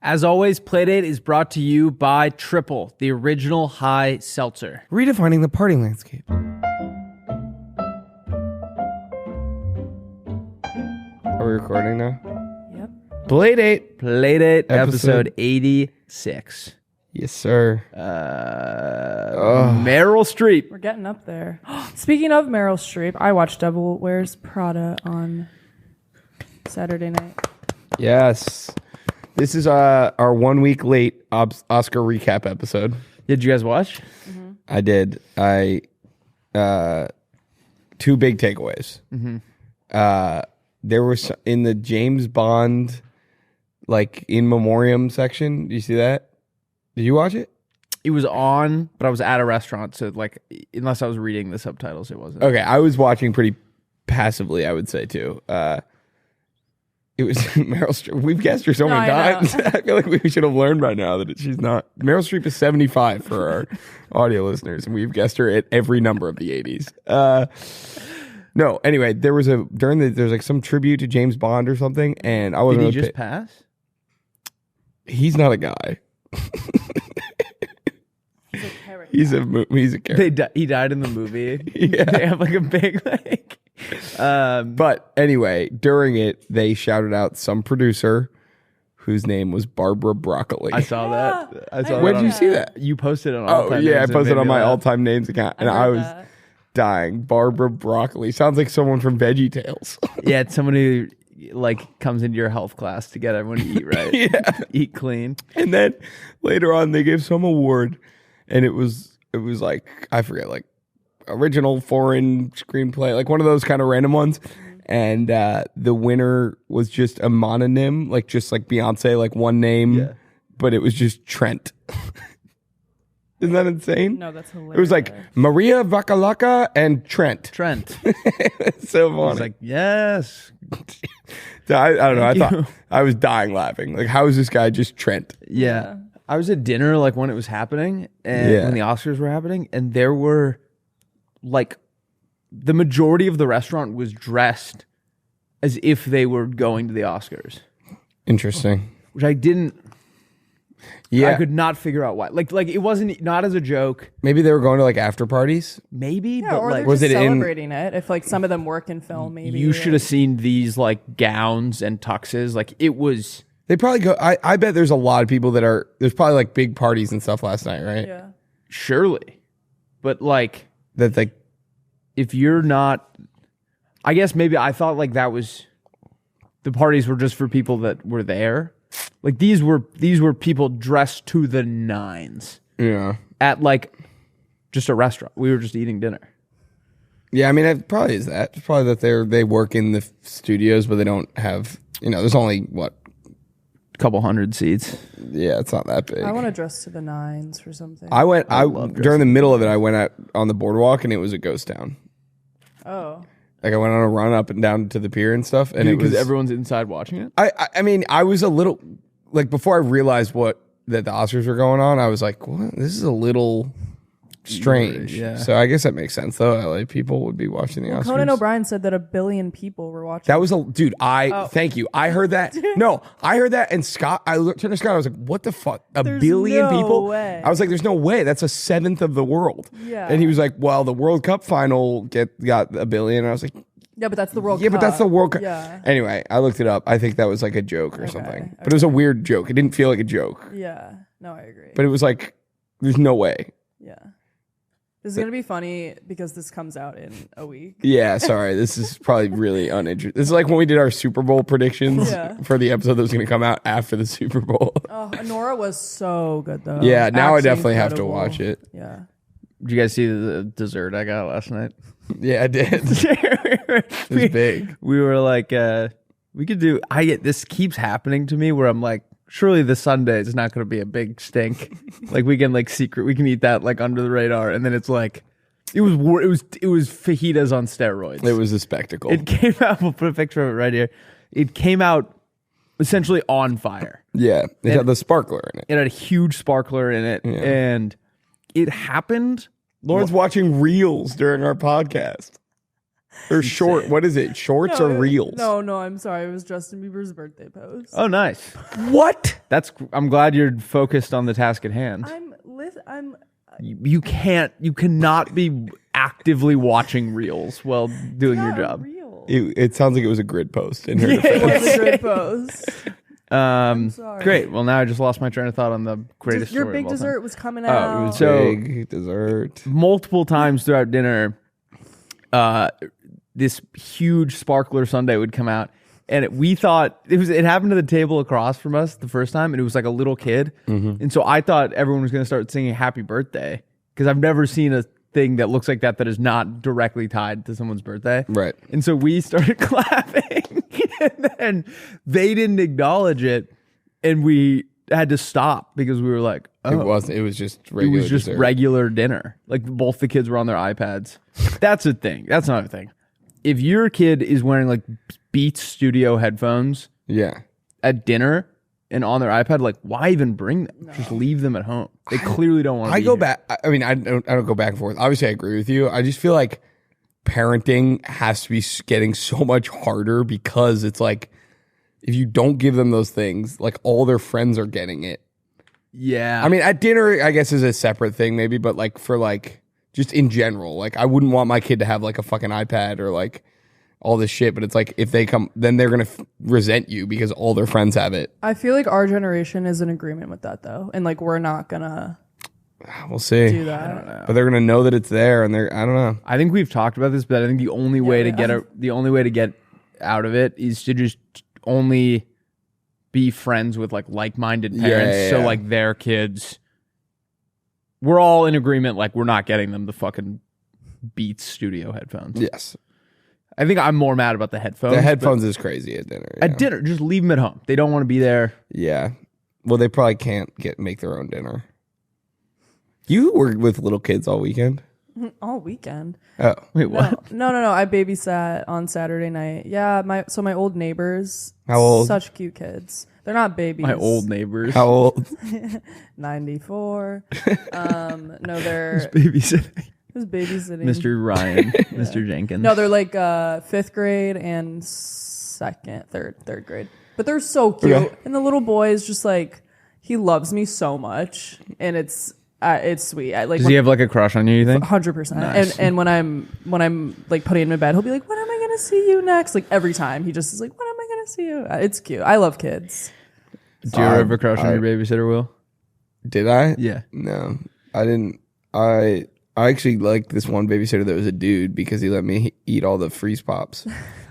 As always, Playdate is brought to you by Triple, the original high seltzer. Redefining the party landscape. Are we recording now? Yep. Playdate, episode 86. Yes, sir. Meryl Streep. We're getting up there. Speaking of Meryl Streep, I watched Devil Wears Prada on Saturday night. Yes. This is our 1 week late Oscar recap episode. Did you guys watch? Mm-hmm. I did. Two big takeaways. Mm-hmm. There was in the James Bond, like in memoriam section. Do you see that? Did you watch it? It was on, but I was at a restaurant, so like, unless I was reading the subtitles, it wasn't. Okay, I was watching pretty passively, I would say too. It was Meryl Streep. We've guessed her so many times. I feel like we should have learned by now that she's not. Meryl Streep is 75 for our audio listeners, and we've guessed her at every number of the 80s. No, anyway, there's like some tribute to James Bond or something, and I wasn't. Did he just pass? He's not a guy. He's a character. He died in the movie. Yeah. They have like a big like. But anyway, during it, they shouted out some producer whose name was Barbara Broccoli. I saw that. I saw Where that did you see that? You posted it on Oh, All-Time yeah, I Names, posted on my laugh. all-time names account, and I was dying. Barbara Broccoli. Sounds like someone from Veggie Tales. Yeah, it's someone who like comes into your health class to get everyone to eat right. Yeah. Eat clean. And then later on, they gave some award, and it was like, I forget, like original foreign screenplay, like one of those kind of random ones. And the winner was just a mononym, like just like Beyonce, like one name, but it was just Trent. Isn't that insane? No, that's hilarious. It was like Maria Vakalaka and Trent. It's so funny. I was like, yes. I don't know. I thought I was dying laughing. Like, how is this guy just Trent? Yeah. I was at dinner like when it was happening and when the Oscars were happening, and there were like the majority of the restaurant was dressed as if they were going to the Oscars. Interesting. Which I didn't. Yeah. I could not figure out why. Like it wasn't not as a joke. Maybe they were going to like after parties. Maybe, Yeah, but or like they're was just it in- celebrating it. If like some of them work in film, maybe you should have seen these like gowns and tuxes. Like it was. They probably go. I bet there's a lot of people that are. There's probably like big parties and stuff last night, right? Yeah. Surely, but like That like. if you're not, I guess maybe I thought like that was the parties were just for people that were there. Like these were people dressed to the nines Yeah. at like just a restaurant. We were just eating dinner. Yeah, I mean, it probably is that. It's probably that they work in the studios, but they don't have. There's only what. Couple hundred seats. Yeah, it's not that big. I want to dress to the nines for something. I went. love During the middle of it, I went out on the boardwalk, and it was a ghost town. Oh. Like I went on a run up and down to the pier and stuff, and it was. Because everyone's inside watching it. I mean, I was a little like before I realized that the Oscars were going on. I was like, "What? This is a little strange." Yeah. So I guess that makes sense, though. LA people would be watching the Oscars. Conan O'Brien said that 1 billion people were watching. That was dude. Thank you. I heard that. No, I heard that. And Scott, I looked to Scott. I was like, "What the fuck? There's billion no people?" way. I was like, "There's no way. That's a seventh of the world." Yeah. And he was like, "Well, the World Cup final got 1 billion." And I was like, Yeah, but that's the World "Yeah, Cup. but that's the World Cup." Yeah. Anyway, I looked it up. I think that was like a joke or something, but it was a weird joke. It didn't feel like a joke, Yeah. No, I agree. but it was like, "There's no way." yeah. This is going to be funny because this comes out in a week. Yeah, sorry. This is probably really uninteresting. This is like when we did our Super Bowl predictions for the episode that was going to come out after the Super Bowl. Oh, Nora was so good though. Yeah, now I Actually definitely have to incredible. watch it. Yeah. Did you guys see the dessert I got last night? Yeah, I did. It was big. We were like, we could do. This keeps happening to me where I'm like, surely the Sunday is not going to be a big stink. Like we can we can eat that like under the radar, and then it's like, it was fajitas on steroids. It was a spectacle. It came out. We'll put a picture of it right here. It came out essentially on fire. Yeah, it had the sparkler in it. It had a huge sparkler in it, and it happened. Lauren's watching reels during our podcast. Or short. What is it? Shorts or reels? No, I'm sorry. It was Justin Bieber's birthday post. Oh, nice. What? I'm glad you're focused on the task at hand. You cannot be actively watching reels while doing your job. Real. It sounds like it was a grid post in her It defense. was a grid post. Sorry. Great. Well, now I just lost my train of thought on the greatest Your story big of all time. dessert was coming out. It was So- big dessert. Multiple times throughout dinner, this huge sparkler sundae would come out, and we thought it happened to the table across from us the first time, and it was like a little kid, and so I thought everyone was going to start singing "Happy Birthday" because I've never seen a thing that looks like that is not directly tied to someone's birthday. Right. And so we started clapping, and then they didn't acknowledge it, and we had to stop because we were like, "Oh, It was just regular. it was just dessert. regular dinner." Like both the kids were on their iPads. That's a thing. That's another thing. If your kid is wearing like Beats Studio headphones Yeah. at dinner and on their iPad, like why even bring them? Just leave them at home. They clearly don't want to. I go back. I mean, I don't go back and forth. Obviously, I agree with you. I just feel like parenting has to be getting so much harder because it's like if you don't give them those things, like all their friends are getting it. Yeah. I mean, at dinner, I guess is a separate thing, maybe, but like for like just in general, like I wouldn't want my kid to have like a fucking iPad or like all this shit. But it's like if they come, then they're gonna resent you because all their friends have it. I feel like our generation is in agreement with that though, and like we're not gonna We'll see. do that. But they're gonna know that it's there, and I don't know. I think we've talked about this, but I think the only way to get out of it is to just only be friends with like-minded parents. Yeah. So like their kids, we're all in agreement. Like we're not getting them the fucking Beats Studio headphones. Yes, I think I'm more mad about the headphones. the headphones is crazy at dinner. At yeah. dinner, just leave them at home. They don't want to be there. Yeah. Well, they probably can't make their own dinner. You were with little kids all weekend. All weekend. Oh, Wait, what? No. I babysat on Saturday night. Yeah, my old neighbors. How old? Such cute kids. They're not babies. My old neighbors. how old? 94. No, they're Babysitting. who's babysitting? Mr. Ryan, Mr. Jenkins. No, they're like 5th grade and third grade. But they're so cute. Okay. And the little boy is just like, he loves me so much, and it's sweet. Does he have like a crush on you think? 100%. Nice. And when I'm like putting him in bed, he'll be like, "When am I gonna see you next?" Like every time, he just is like, "When am I gonna see you?" It's cute. I love kids. Do you ever have a crush on your babysitter, Will? Did I? Yeah. No, I didn't. I actually liked this one babysitter that was a dude because he let me eat all the freeze pops.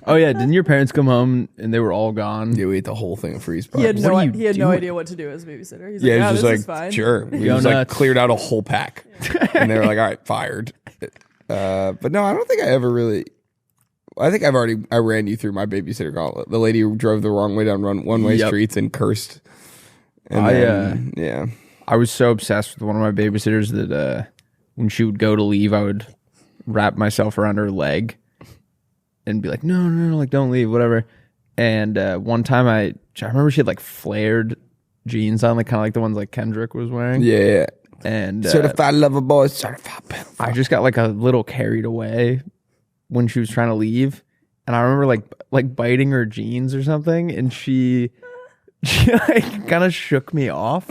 Oh yeah, didn't your parents come home and they were all gone? Yeah, we ate the whole thing of freeze pops. He had What are you no doing? idea what to do as a babysitter. He's Yeah, like, it was this just is like, fine. sure. We Go just like nuts. cleared out a whole pack. And they were like, all right, fired. But no, I don't think I ever really. I think I ran you through my babysitter gauntlet. The lady who drove the wrong way down one-way Yep. streets and cursed. And yeah. I was so obsessed with one of my babysitters that when she would go to leave, I would wrap myself around her leg and be like, no, like don't leave, whatever. And one time I remember she had like flared jeans on, like kind of like the ones like Kendrick was wearing. Yeah. And Certified lover boy, certified pedophile. I just got like a little carried away when she was trying to leave, and I remember like biting her jeans or something, and she like kind of shook me off,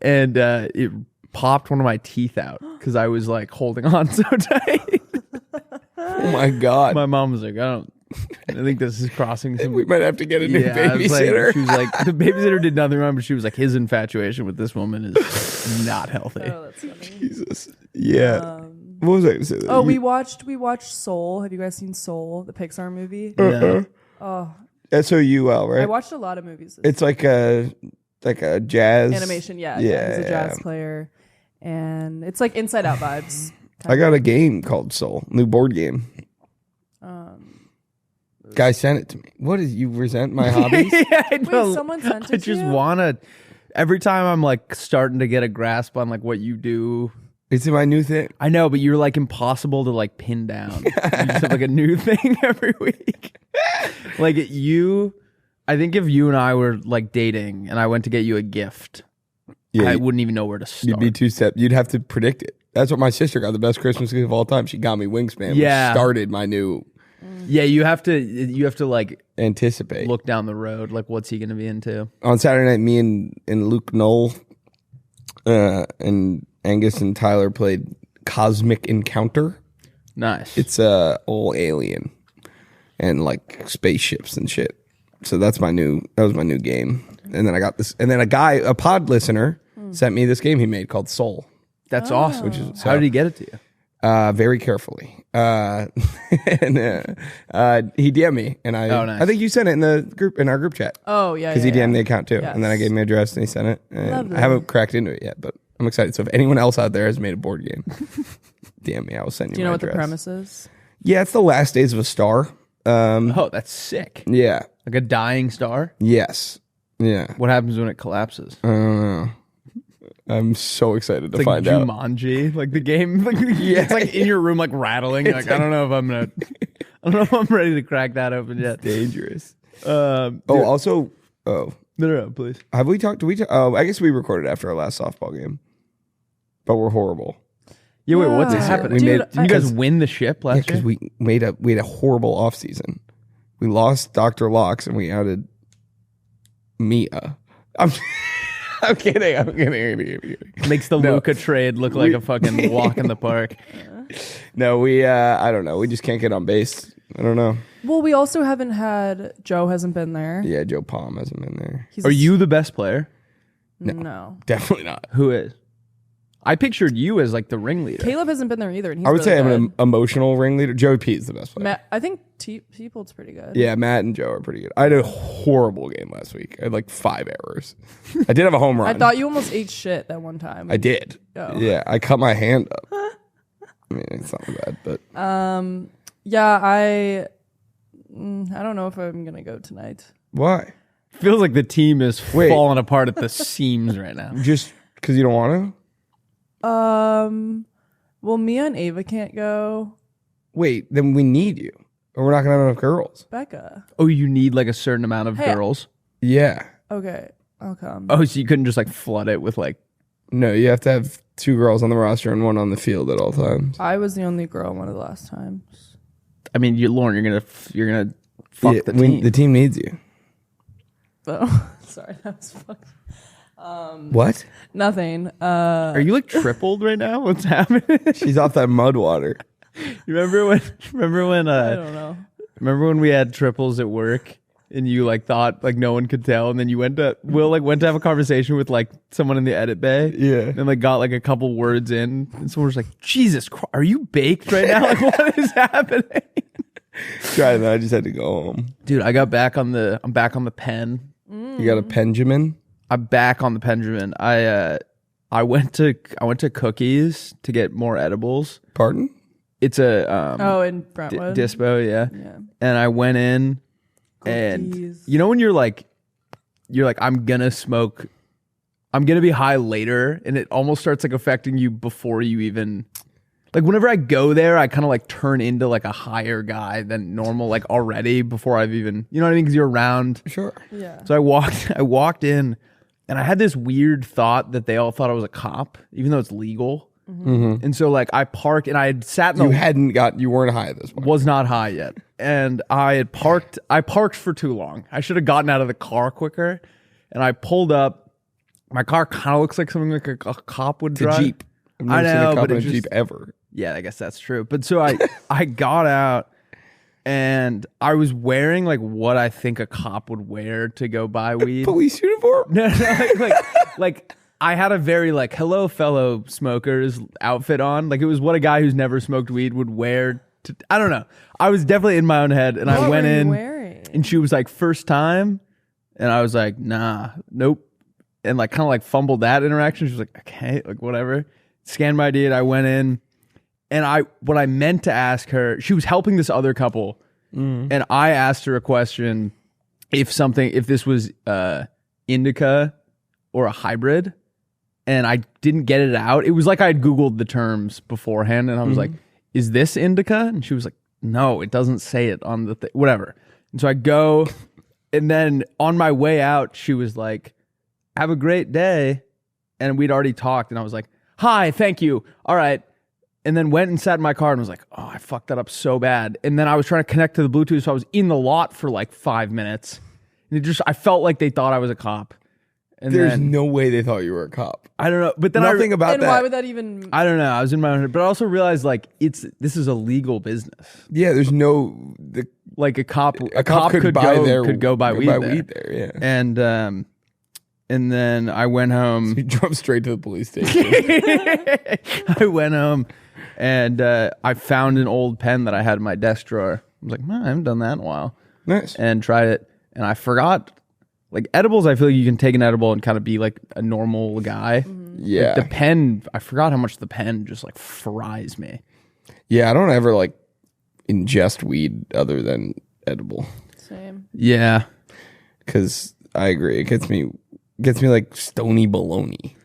and it popped one of my teeth out because I was like holding on so tight. Oh my God. My mom was like, I think this is crossing some. We might have to get a new I was like- babysitter. she was like, the babysitter did nothing wrong, but she was like, his infatuation with this woman is not healthy. Oh, that's funny. Jesus. Yeah. What was I going to say? Oh, we watched Soul. Have you guys seen Soul, the Pixar movie? No. Oh, SOUL, right? I watched a lot of movies. It's like a jazz Animation, yeah. Yeah. He's a jazz player, and it's like Inside Out vibes. I got a game called Soul, new board game. Guy sent it to me. What is you resent my hobbies? Yeah, I know. someone sent it I to just you? wanna. Every time I'm like starting to get a grasp on like what you do. It's my new thing. I know, but you're like impossible to like pin down. You just have like a new thing every week. Like I think if you and I were like dating and I went to get you a gift, Yeah, I wouldn't even know where to start. you'd be two-step. You'd have to predict it. That's what my sister got, the best Christmas gift of all time. She got me Wingspan, Yeah. which started my new Yeah, you have to like Anticipate. look down the road. Like, what's he going to be into? On Saturday night, me and Luke Knoll and Angus and Tyler played Cosmic Encounter. Nice. It's old alien and like spaceships and shit. So that was my new game. And then I got this, and then a pod listener sent me this game he made called Soul. That's awesome. How did he get it to you? Very carefully. And he DM'd me, and nice. I think you sent it in our group chat. Oh yeah, because he DM'd the account too, Yes. and then I gave him the address and he sent it. And Lovely. I haven't cracked into it yet, but I'm excited. So if anyone else out there has made a board game, DM me. I will send you. Do you know my what the address. premise is? Yeah, it's the last days of a star. Oh, that's sick. Yeah. Like a dying star. Yes. Yeah. What happens when it collapses? I don't know. I'm so excited to It's like find out. Jumanji, like the game. Like, it's like in your room, like rattling. Like, I don't know if I'm ready to crack that open yet. Dangerous. No, No, please. have we talked? I guess we recorded after our last softball game, but we're horrible. Yeah, wait, what's Yeah. happening? Dude, Didn't you guys win the ship Yeah, last because year? we had a horrible offseason. We lost Dr. Locks and we outed Mia. I'm kidding. Makes the Luca trade look like a fucking walk in the park. No, I don't know. We just can't get on base. I don't know. Well, we also haven't had Joe hasn't been there. Yeah, Joe Palm hasn't been there. He's Are you the best player? No. Definitely not. Who is? I pictured you as like the ringleader. Caleb hasn't been there either. And he's I would really say I'm good. an emotional ringleader. Joey P is the best player. Matt, I think People's pretty good. Yeah, Matt and Joe are pretty good. I had a horrible game last week. I had like 5 errors. I did have a home run. I thought you almost ate shit that one time. I did. Oh. Yeah, I cut my hand up. I mean, it's not bad, but Yeah, I don't know if I'm gonna go tonight. why? Feels like the team is Wait. falling apart at the seams right now. Just because you don't want to? Well, Mia and Ava can't go. Wait, then we need you, or we're not gonna have enough girls. Becca. Oh, you need like a certain amount of Hey. girls. Yeah. Okay, I'll come. Oh, so you couldn't just like flood it with like. No, you have to have 2 girls on the roster and 1 on the field at all times. I was the only girl one of the last times. I mean, Lauren, you're gonna fuck Yeah, the team. The team needs you. Oh, sorry, that was fucked. What? Nothing. Are you like tripled right now? What's happening? She's off that mud water. You remember when I don't know. remember when we had triples at work and you like thought like no one could tell, and then you went to have a conversation with like someone in the edit bay. Yeah. And like got like a couple words in, and someone was like, Jesus Christ, are you baked right now? Like, what is happening? Try that. I just had to go home. Dude, I'm back on the pen. You got a Benjamin? I'm back on the Benjamin. I went to Cookies to get more edibles. Pardon? It's a In Brentwood. dispo, yeah. Yeah. And I went in, and Cookies. you know when you're like I'm gonna be high later, and it almost starts like affecting you before you even. Like whenever I go there, I kind of like turn into like a higher guy than normal, like already before I've even, you know what I mean? Because you're around. Sure. Yeah. So I walked in, and I had this weird thought that they all thought I was a cop, even though it's legal. Mm-hmm. And so like I parked, and I had sat in the You weren't high at this point. was not high yet, and I parked for too long. I should have gotten out of the car quicker, and I pulled up. My car kind of looks like something like a cop would It's a drive. Jeep. I've I never seen know, a cop but in a it just- Jeep ever. Yeah, I guess that's true. But so I got out, and I was wearing like what I think a cop would wear to go buy weed. Police uniform? No, like I had a very like hello fellow smokers outfit on. Like it was what a guy who's never smoked weed would wear. I don't know. I was definitely in my own head, and I What went were you in, wearing? and she was like first time, and I was like nah, nope, and like kind of like fumbled that interaction. She was like okay, like whatever. Scanned my ID, and I went in, and what I meant to ask her, she was helping this other couple, and I asked her a question if this was indica or a hybrid. And I didn't get it out. It was like I'd Googled the terms beforehand, and I was like, is this indica? And she was like, no, it doesn't say it on the whatever. And so I go, and then on my way out, she was like, have a great day. And we'd already talked, and I was like, hi, thank you. All right. and then went and sat in my car and was like, oh, I fucked that up so bad. And then I was trying to connect to the Bluetooth, so I was in the lot for like 5 minutes. And I felt like they thought I was a cop. And There's no way they thought you were a cop. I don't know, but then Nothing about And that. why would that even? I don't know. I was in my own head, but I also realized like this is a legal business. Yeah, there's no Like a cop could go buy weed there. there. Yeah, And then I went home. you drove straight to the police station. I went home and I found an old pen that I had in my desk drawer. I was like, man, I haven't done that in a while. Nice. And tried it, and I forgot. Like edibles, I feel like you can take an edible and kind of be like a normal guy. Yeah. Like the pen, I forgot how much the pen just like fries me. Yeah, I don't ever like ingest weed other than edible. Same. Yeah. Because I agree, it gets me like stony baloney.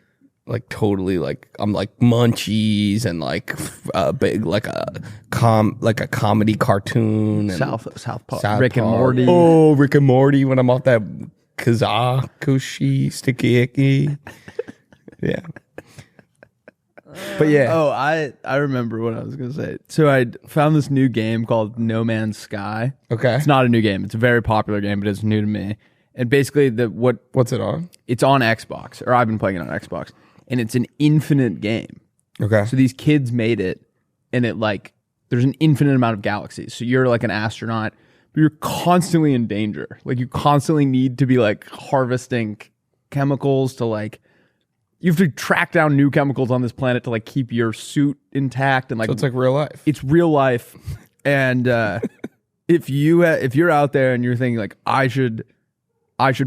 Like totally, like I'm like munchies and like big like a comedy cartoon and South Park, Rick and Morty. Oh, Rick and Morty when I'm off that Kazakushi sticky icky. Yeah. But yeah. Oh, I remember what I was gonna say. So I found this new game called No Man's Sky. Okay. It's not a new game. It's a very popular game, but it's new to me. And basically, what's it on? It's on Xbox, or I've been playing it on Xbox, and it's an infinite game. Okay. So these kids made it, and there's an infinite amount of galaxies. So you're like an astronaut, but you're constantly in danger. Like you constantly need to be like harvesting chemicals to like. You have to track down new chemicals on this planet to like keep your suit intact and like. So it's like real life. It's real life, and if you're out there and you're thinking like I should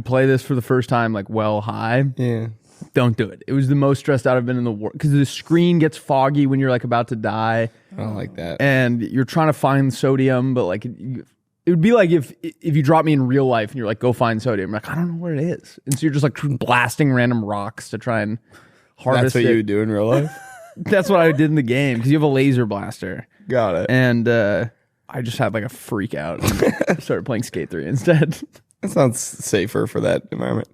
play this for the first time like well high. Yeah. Don't do it. It was the most stressed out I've been in the world because the screen gets foggy when you're like about to die. I don't like that. And you're trying to find sodium, but like it would be like if you drop me in real life and you're like, go find sodium. I'm like, I don't know where it is. And so you're just like blasting random rocks to try and harvest That's what it. you would do in real life? That's what I did in the game because you have a laser blaster. Got it. And I just had like a freak out and started playing Skate 3 instead. That sounds safer for that environment.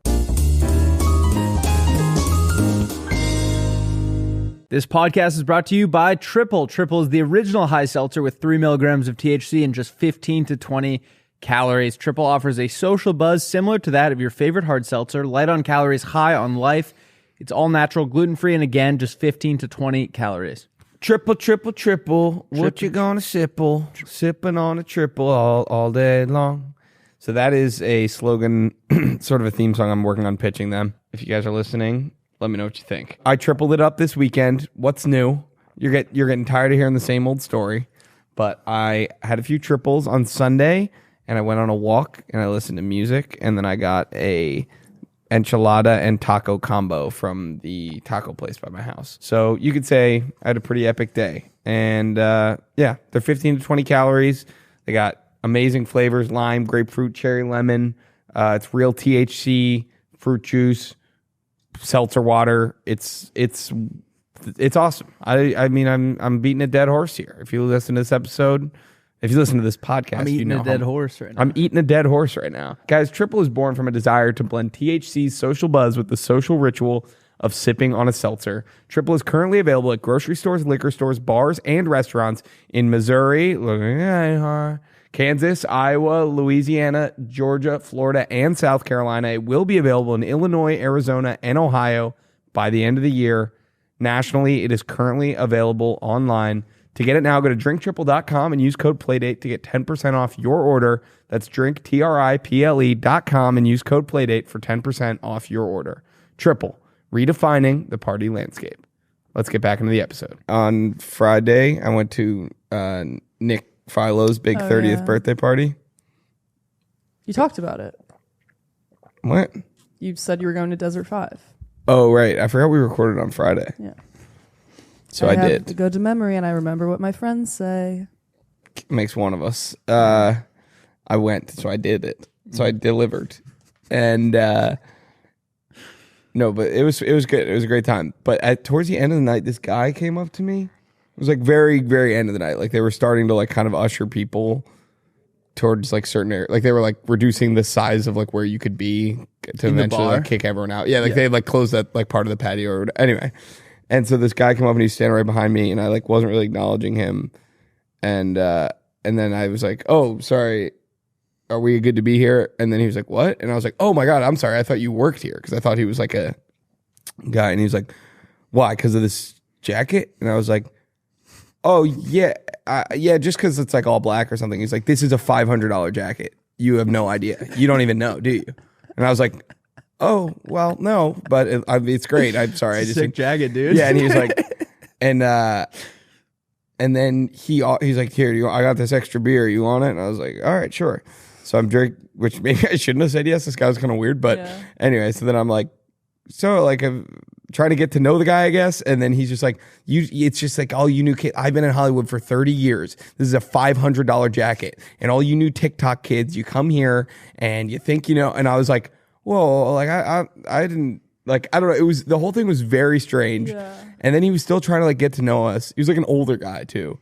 This podcast is brought to you by Triple. Triple is the original high seltzer with 3 milligrams of THC and just 15 to 20 calories. Triple offers a social buzz similar to that of your favorite hard seltzer, light on calories, high on life. It's all natural, gluten-free, and again, just 15 to 20 calories. Triple, triple, triple. What you gonna sipple? Sipping on a triple all day long. So that is a slogan, sort of a theme song I'm working on pitching them. If you guys are listening, let me know what you think. I tripled it up this weekend. What's new? You're getting tired of hearing the same old story. But I had a few triples on Sunday, and I went on a walk, and I listened to music, and then I got a enchilada and taco combo from the taco place by my house. So you could say I had a pretty epic day. And yeah, they're 15 to 20 calories. They got amazing flavors: lime, grapefruit, cherry, lemon. It's real THC, fruit juice, seltzer water. It's awesome. I mean, I'm beating a dead horse here. If you listen to this episode, if you listen to this podcast, I'm eating you know a dead horse right now. I'm eating a dead horse right now. Guys, Triple is born from a desire to blend THC's social buzz with the social ritual of sipping on a seltzer. Triple is currently available at grocery stores, liquor stores, bars, and restaurants in Missouri, Kansas, Iowa, Louisiana, Georgia, Florida, and South Carolina. It will be available in Illinois, Arizona, and Ohio by the end of the year. Nationally, it is currently available online. To get it now, go to drinktriple.com and use code Playdate to get 10% off your order. That's drinktriple.com and use code Playdate for 10% off your order. Triple, redefining the party landscape. Let's get back into the episode. On Friday, I went to Nick Philo's big 30th birthday party. You talked about it. What? You said you were going to Desert 5. Oh, right. I forgot we recorded on Friday. Yeah. So I have did. to go to memory, and I remember what my friends say. Makes one of us. I went, so I did it. So I delivered. And no, but it was good. It was a great time. But towards the end of the night, this guy came up to me. It was like very, very end of the night. Like they were starting to like kind of usher people towards like certain areas. Like they were like reducing the size of like where you could be to In the eventually bar? like kick everyone out. Yeah, like they like closed that like part of the patio or whatever. Anyway. And so this guy came up and he was standing right behind me, and I like wasn't really acknowledging him. And then I was like, "Oh, sorry, are we good to be here?" And then he was like, "What?" And I was like, "Oh my God, I'm sorry. I thought you worked here," because I thought he was like a guy. And he was like, "Why? Because of this jacket?" And I was like, "Oh yeah, yeah, just because it's like all black or something." He's like, "This is a $500 jacket. You have no idea. You don't even know, do you?" And I was like, "Oh well, no, but it's great. I'm sorry. I just Sick jacket, dude. Yeah." And he was like, and then he's like, "Here, I got this extra beer. You want it?" And I was like, "All right, sure." So I'm drinking, which maybe I shouldn't have said yes. This guy was kind of weird, but anyway. So then I'm like, I'm trying to get to know the guy, I guess. And then he's just like, it's just like, all you new kids, I've been in Hollywood for 30 years. This is a $500 jacket. And all you new TikTok kids, you come here and you think, and I was like, whoa, like I didn't, like, I don't know. The whole thing was very strange. Yeah. And then he was still trying to like get to know us. He was like an older guy too.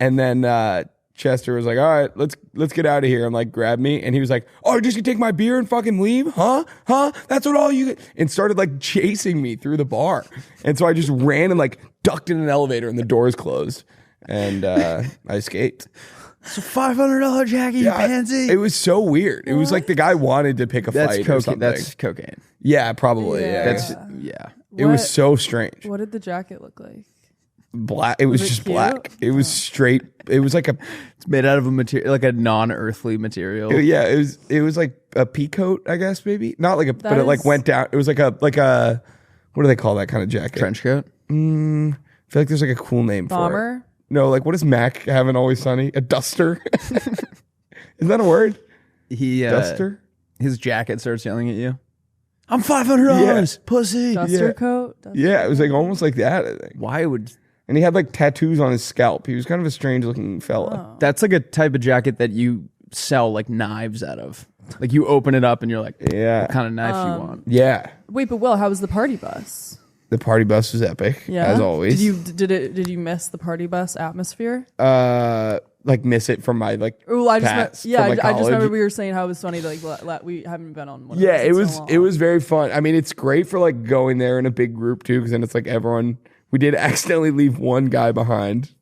And then, Chester was like, "All right, let's get out of here." I'm like, "Grab me." And he was like, "Oh, just you take my beer and fucking leave? Huh? That's what all you get?" And started like chasing me through the bar. And so I just ran and like ducked in an elevator and the doors closed. And I escaped. It's a $500 jacket, you pansy. It was so weird. It was like the guy wanted to pick a fight or something. That's cocaine. Yeah, probably. Yeah. It was so strange. What did the jacket look like? Black. It was just cute? Black. It was straight. It was like it's made out of a material, like a non-earthly material. It was like a pea coat, I guess, maybe not like but it like went down. It was like a what do they call that kind of jacket? Trench coat. I feel like there's like a cool name for it. Bomber. No, like what does Mac have in Always Sunny? A duster. Is that a word? Duster. His jacket starts yelling at you. I'm $500, pussy. Duster coat. It was like almost like that. I think. Why would? And he had like tattoos on his scalp. He was kind of a strange looking fella. Oh. That's like a type of jacket that you sell like knives out of. Like you open it up and you're like, what kind of knife you want? Yeah. Wait, but Will, how was the party bus? The party bus was epic, as always. Did you miss the party bus atmosphere? Like miss it from my like. Oh, I just remember we were saying how it was funny to like we haven't been on one. Yeah, it was very fun. I mean, it's great for like going there in a big group too, because then it's like everyone. We did accidentally leave one guy behind.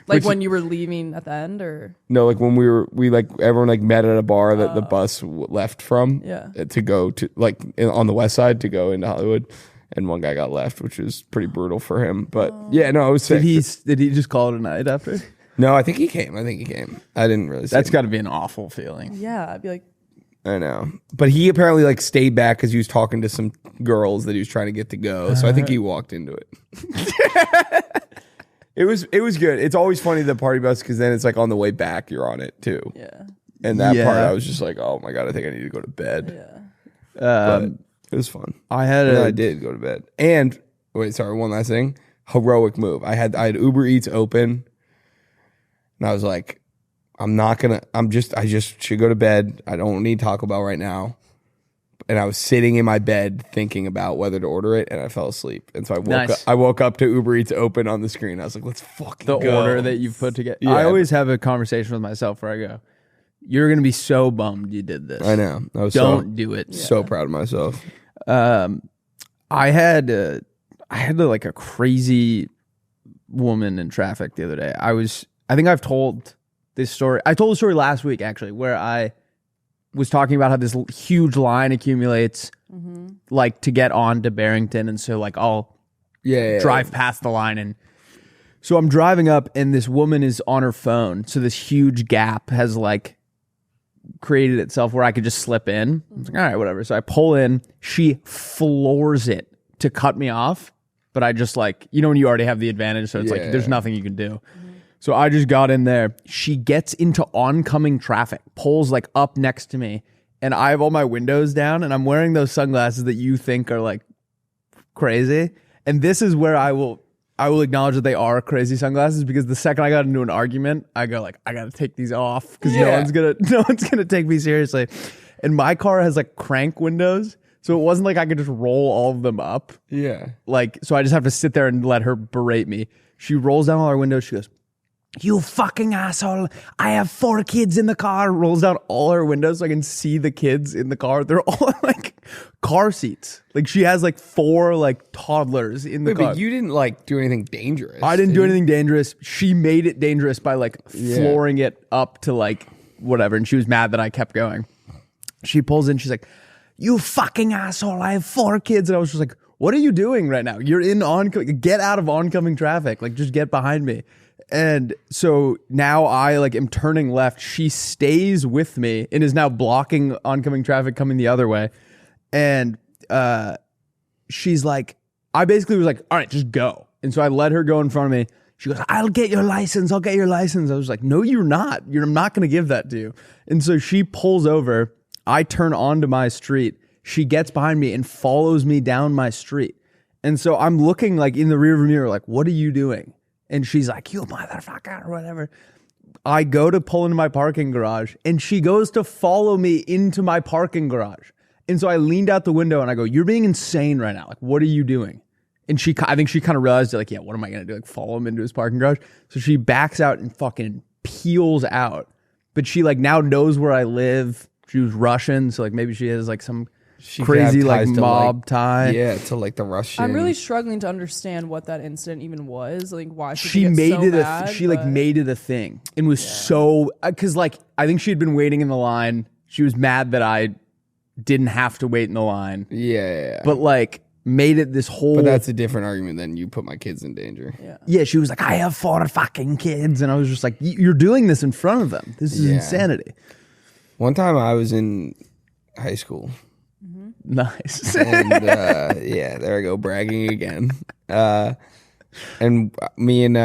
Like when you were leaving at the end, or no, like when we like everyone like met at a bar that the bus left from, to go to like on the west side to go into Hollywood, and one guy got left, which was pretty brutal for him. But yeah, no, I was sick. Did he just call it a night after? No, I think he came. I didn't really. That's got to be an awful feeling. Yeah, I'd be like. I know, but he apparently like stayed back because he was talking to some girls that he was trying to get to go. So I think he walked into it. It was good. It's always funny the party bus because then it's like on the way back you're on it too. Yeah. And that part I was just like, oh my God, I think I need to go to bed. Yeah. But it was fun. I did go to bed. And wait, sorry, one last thing. Heroic move. I had Uber Eats open, and I was like, I just should go to bed. I don't need Taco Bell right now. And I was sitting in my bed thinking about whether to order it, and I fell asleep. And so I woke up to Uber Eats open on the screen. I was like, let's fucking go. The order that you've put together. Yeah. I always have a conversation with myself where I go, you're going to be so bummed you did this. I know. Don't do it. So proud of myself. I had like a crazy woman in traffic the other day. I think I've told this story. I told the story last week, actually, where I was talking about how this huge line accumulates like to get on to Barrington. And so like I'll drive past the line. And so I'm driving up and this woman is on her phone. So this huge gap has like created itself where I could just slip in. I was like, all right, whatever. So I pull in, she floors it to cut me off. But I just like, when you already have the advantage. So it's like, there's nothing you can do. So I just got in there. She gets into oncoming traffic, pulls like up next to me, and I have all my windows down, and I'm wearing those sunglasses that you think are like crazy. And this is where I will acknowledge that they are crazy sunglasses, because the second I got into an argument, I go like, I gotta take these off because no one's gonna take me seriously. And my car has like crank windows. So it wasn't like I could just roll all of them up. Yeah. Like, so I just have to sit there and let her berate me. She rolls down all our windows. She goes, "You fucking asshole. I have 4 kids in the car." Rolls down all her windows so I can see the kids in the car. They're all like car seats. Like she has like 4 like toddlers in the car. But you didn't like do anything dangerous. I didn't do anything dangerous. She made it dangerous by like flooring it up to like whatever. And she was mad that I kept going. She pulls in. She's like, "You fucking asshole. I have 4 kids." And I was just like, "What are you doing right now? You're in get out of oncoming traffic. Like just get behind me." And so now I like am turning left. She stays with me and is now blocking oncoming traffic coming the other way. And she's like, I basically was like, "All right, just go." And so I let her go in front of me. She goes, "I'll get your license. I'll get your license." I was like, "No, you're not. I'm not going to give that to you." And so she pulls over. I turn onto my street. She gets behind me and follows me down my street. And so I'm looking like in the rearview mirror, like, "What are you doing?" And she's like, "You motherfucker," or whatever. I go to pull into my parking garage and she goes to follow me into my parking garage. And so I leaned out the window and I go, "You're being insane right now. Like, what are you doing?" And I think she kind of realized like, yeah, what am I going to do? Like follow him into his parking garage. So she backs out and fucking peels out. But she like now knows where I live. She was Russian. So like maybe she has like some crazy like mob tie. Yeah, to like the Russian. I'm really struggling to understand what that incident even was. Like why she made it made it a thing and was so because like I think she had been waiting in the line. She was mad that I didn't have to wait in the line. Yeah. But like made it this whole. But that's a different argument than you put my kids in danger. Yeah. She was like, "I have 4 fucking kids," and I was just like, "You're doing this in front of them. This is insanity." One time I was in high school. Nice. And there I go, bragging again. And me and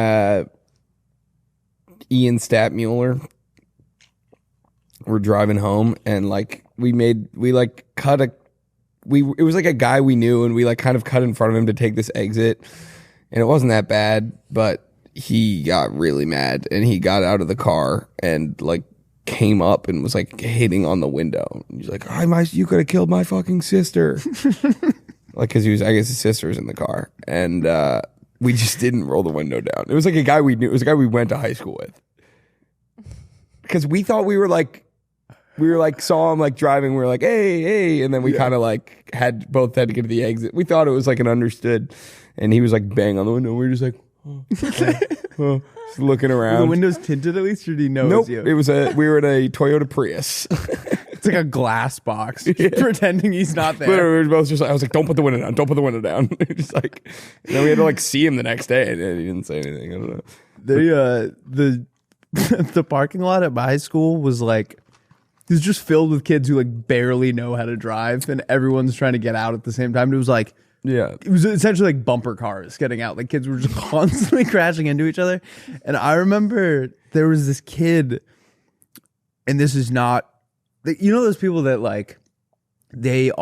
Ian Statmuller were driving home, and like it was like a guy we knew, and we like kind of cut in front of him to take this exit, and it wasn't that bad, but he got really mad and he got out of the car and like came up and was like hitting on the window. He's like, "You could have killed my fucking sister." Like, cause I guess his sister was in the car, and we just didn't roll the window down. It was like a guy we knew. It was a guy we went to high school with. Cause we thought we were like saw him like driving. We were like, hey. And then we kind of like both had to get to the exit. We thought it was like an understood, and he was like bang on the window. We were just like, oh. Just looking around. Were the windows tinted at least, or did he know it was you? We were in a Toyota Prius. It's like a glass box, pretending he's not there. Literally, we were both just like, I was like, "Don't put the window down. Don't put the window down." Just like, and then we had to like see him the next day, and he didn't say anything. I don't know. The parking lot at my high school was like, it was just filled with kids who like barely know how to drive, and everyone's trying to get out at the same time. It was like, it was essentially like bumper cars getting out. Like kids were just constantly crashing into each other. And I remember there was this kid, and this is not, you know, those people that like, they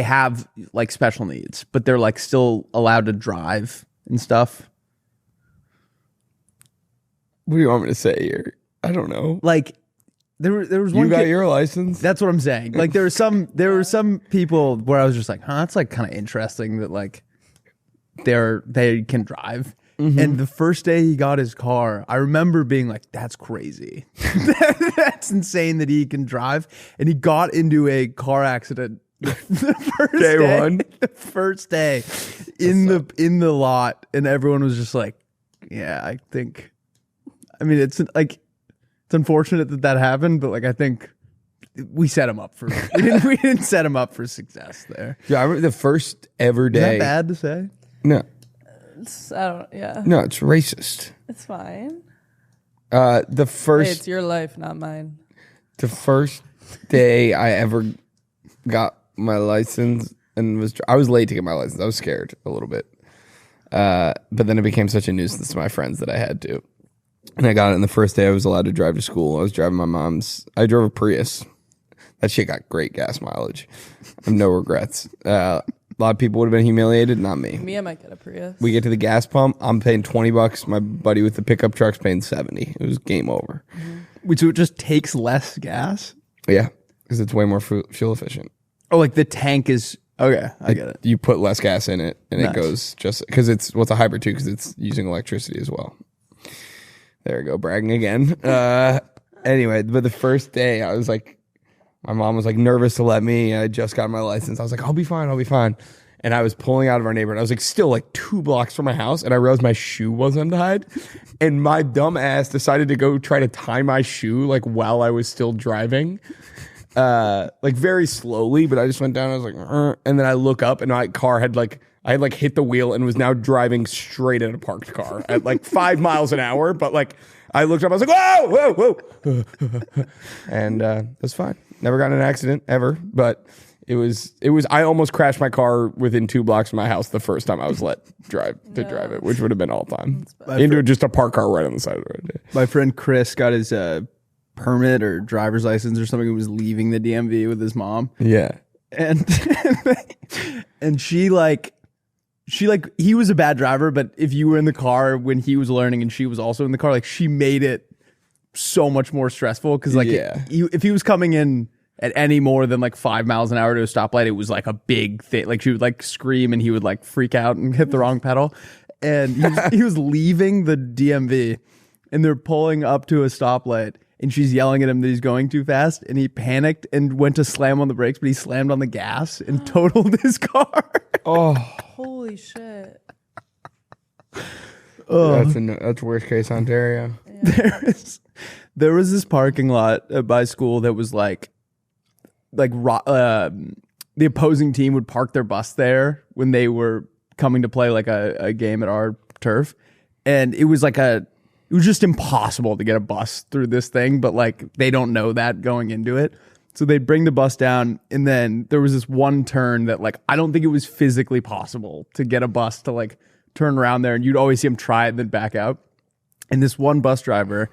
have like special needs, but they're like still allowed to drive and stuff. What do you want me to say here? I don't know. Like, there was one. You got kid, your license? That's what I'm saying. Like there were some people where I was just like, that's like kind of interesting that like they can drive. Mm-hmm. And the first day he got his car, I remember being like, that's crazy. That's insane that he can drive. And he got into a car accident the first day in the lot, and everyone was just like, yeah, I think, I mean, it's like, it's unfortunate that happened, but like I think we set him up for we didn't set him up for success there. Yeah, I remember the first ever day. Is that bad to say? No. No, it's racist. It's fine. The first. Hey, it's your life, not mine. The first day I ever got my license and I was late to get my license. I was scared a little bit, but then it became such a nuisance to my friends that I had to. And I got it, and the first day I was allowed to drive to school. I was driving I drove a Prius. That shit got great gas mileage. I have no regrets. A lot of people would have been humiliated, not me. I might get a Prius. We get to the gas pump, I'm paying $20. My buddy with the pickup truck's paying $70. It was game over. Mm-hmm. So it just takes less gas? Yeah, because it's way more fuel efficient. Oh, like the tank is... Okay, I get it. You put less gas in it, and it goes just... Because it's a hybrid too, because it's using electricity as well. There we go, bragging again. Anyway, but the first day I was like, My mom was like nervous to let me. I just got my license. I was like, I'll be fine. I'll be fine. And I was pulling out of our neighborhood. I was like still like 2 blocks from my house. And I realized my shoe was untied. And my dumb ass decided to go try to tie my shoe like while I was still driving. Like very slowly. But I just went down. I was like, and then I look up and my car had like, I had like hit the wheel and was now driving straight at a parked car at like 5 miles an hour. But like I looked up, I was like, whoa, whoa, whoa. And that's fine. Never got in an accident ever. But it was, I almost crashed my car within 2 blocks from my house the first time I was let drive it, which would have been all time. Into just a parked car right on the side of the road. My friend Chris got his permit or driver's license or something. He was leaving the DMV with his mom. Yeah. And he was a bad driver, but if you were in the car when he was learning and she was also in the car, like she made it so much more stressful because like if he was coming in at any more than like 5 miles an hour to a stoplight, it was like a big thing. Like she would like scream and he would like freak out and hit the wrong pedal. And he was leaving the DMV and they're pulling up to a stoplight and she's yelling at him that he's going too fast, and he panicked and went to slam on the brakes, but he slammed on the gas and totaled his car. Oh, holy shit. Oh, that's worst case Ontario. Yeah. There was this parking lot by school that was like the opposing team would park their bus there when they were coming to play like a game at our turf, and it was just impossible to get a bus through this thing, but like they don't know that going into it. So they'd bring the bus down, and then there was this one turn that like I don't think it was physically possible to get a bus to like turn around there, and you'd always see them try it and then back out. And this one bus driver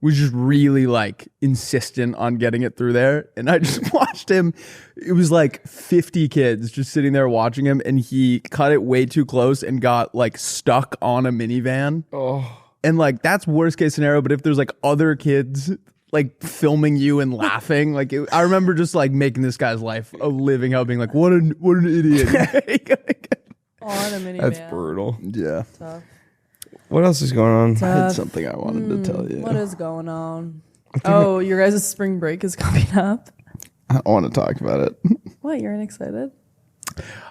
was just really like insistent on getting it through there. And I just watched him. It was like 50 kids just sitting there watching him, and he cut it way too close and got like stuck on a minivan. Oh. And like that's worst case scenario, but if there's like other kids like filming you and laughing, like I remember just like making this guy's life a living hell, being like, what an idiot. On a minivan. That's brutal. Yeah. Tough. What else is going on? I had something I wanted to tell you. What is going on? Oh, your guys' spring break is coming up. I don't want to talk about it. What? You're excited?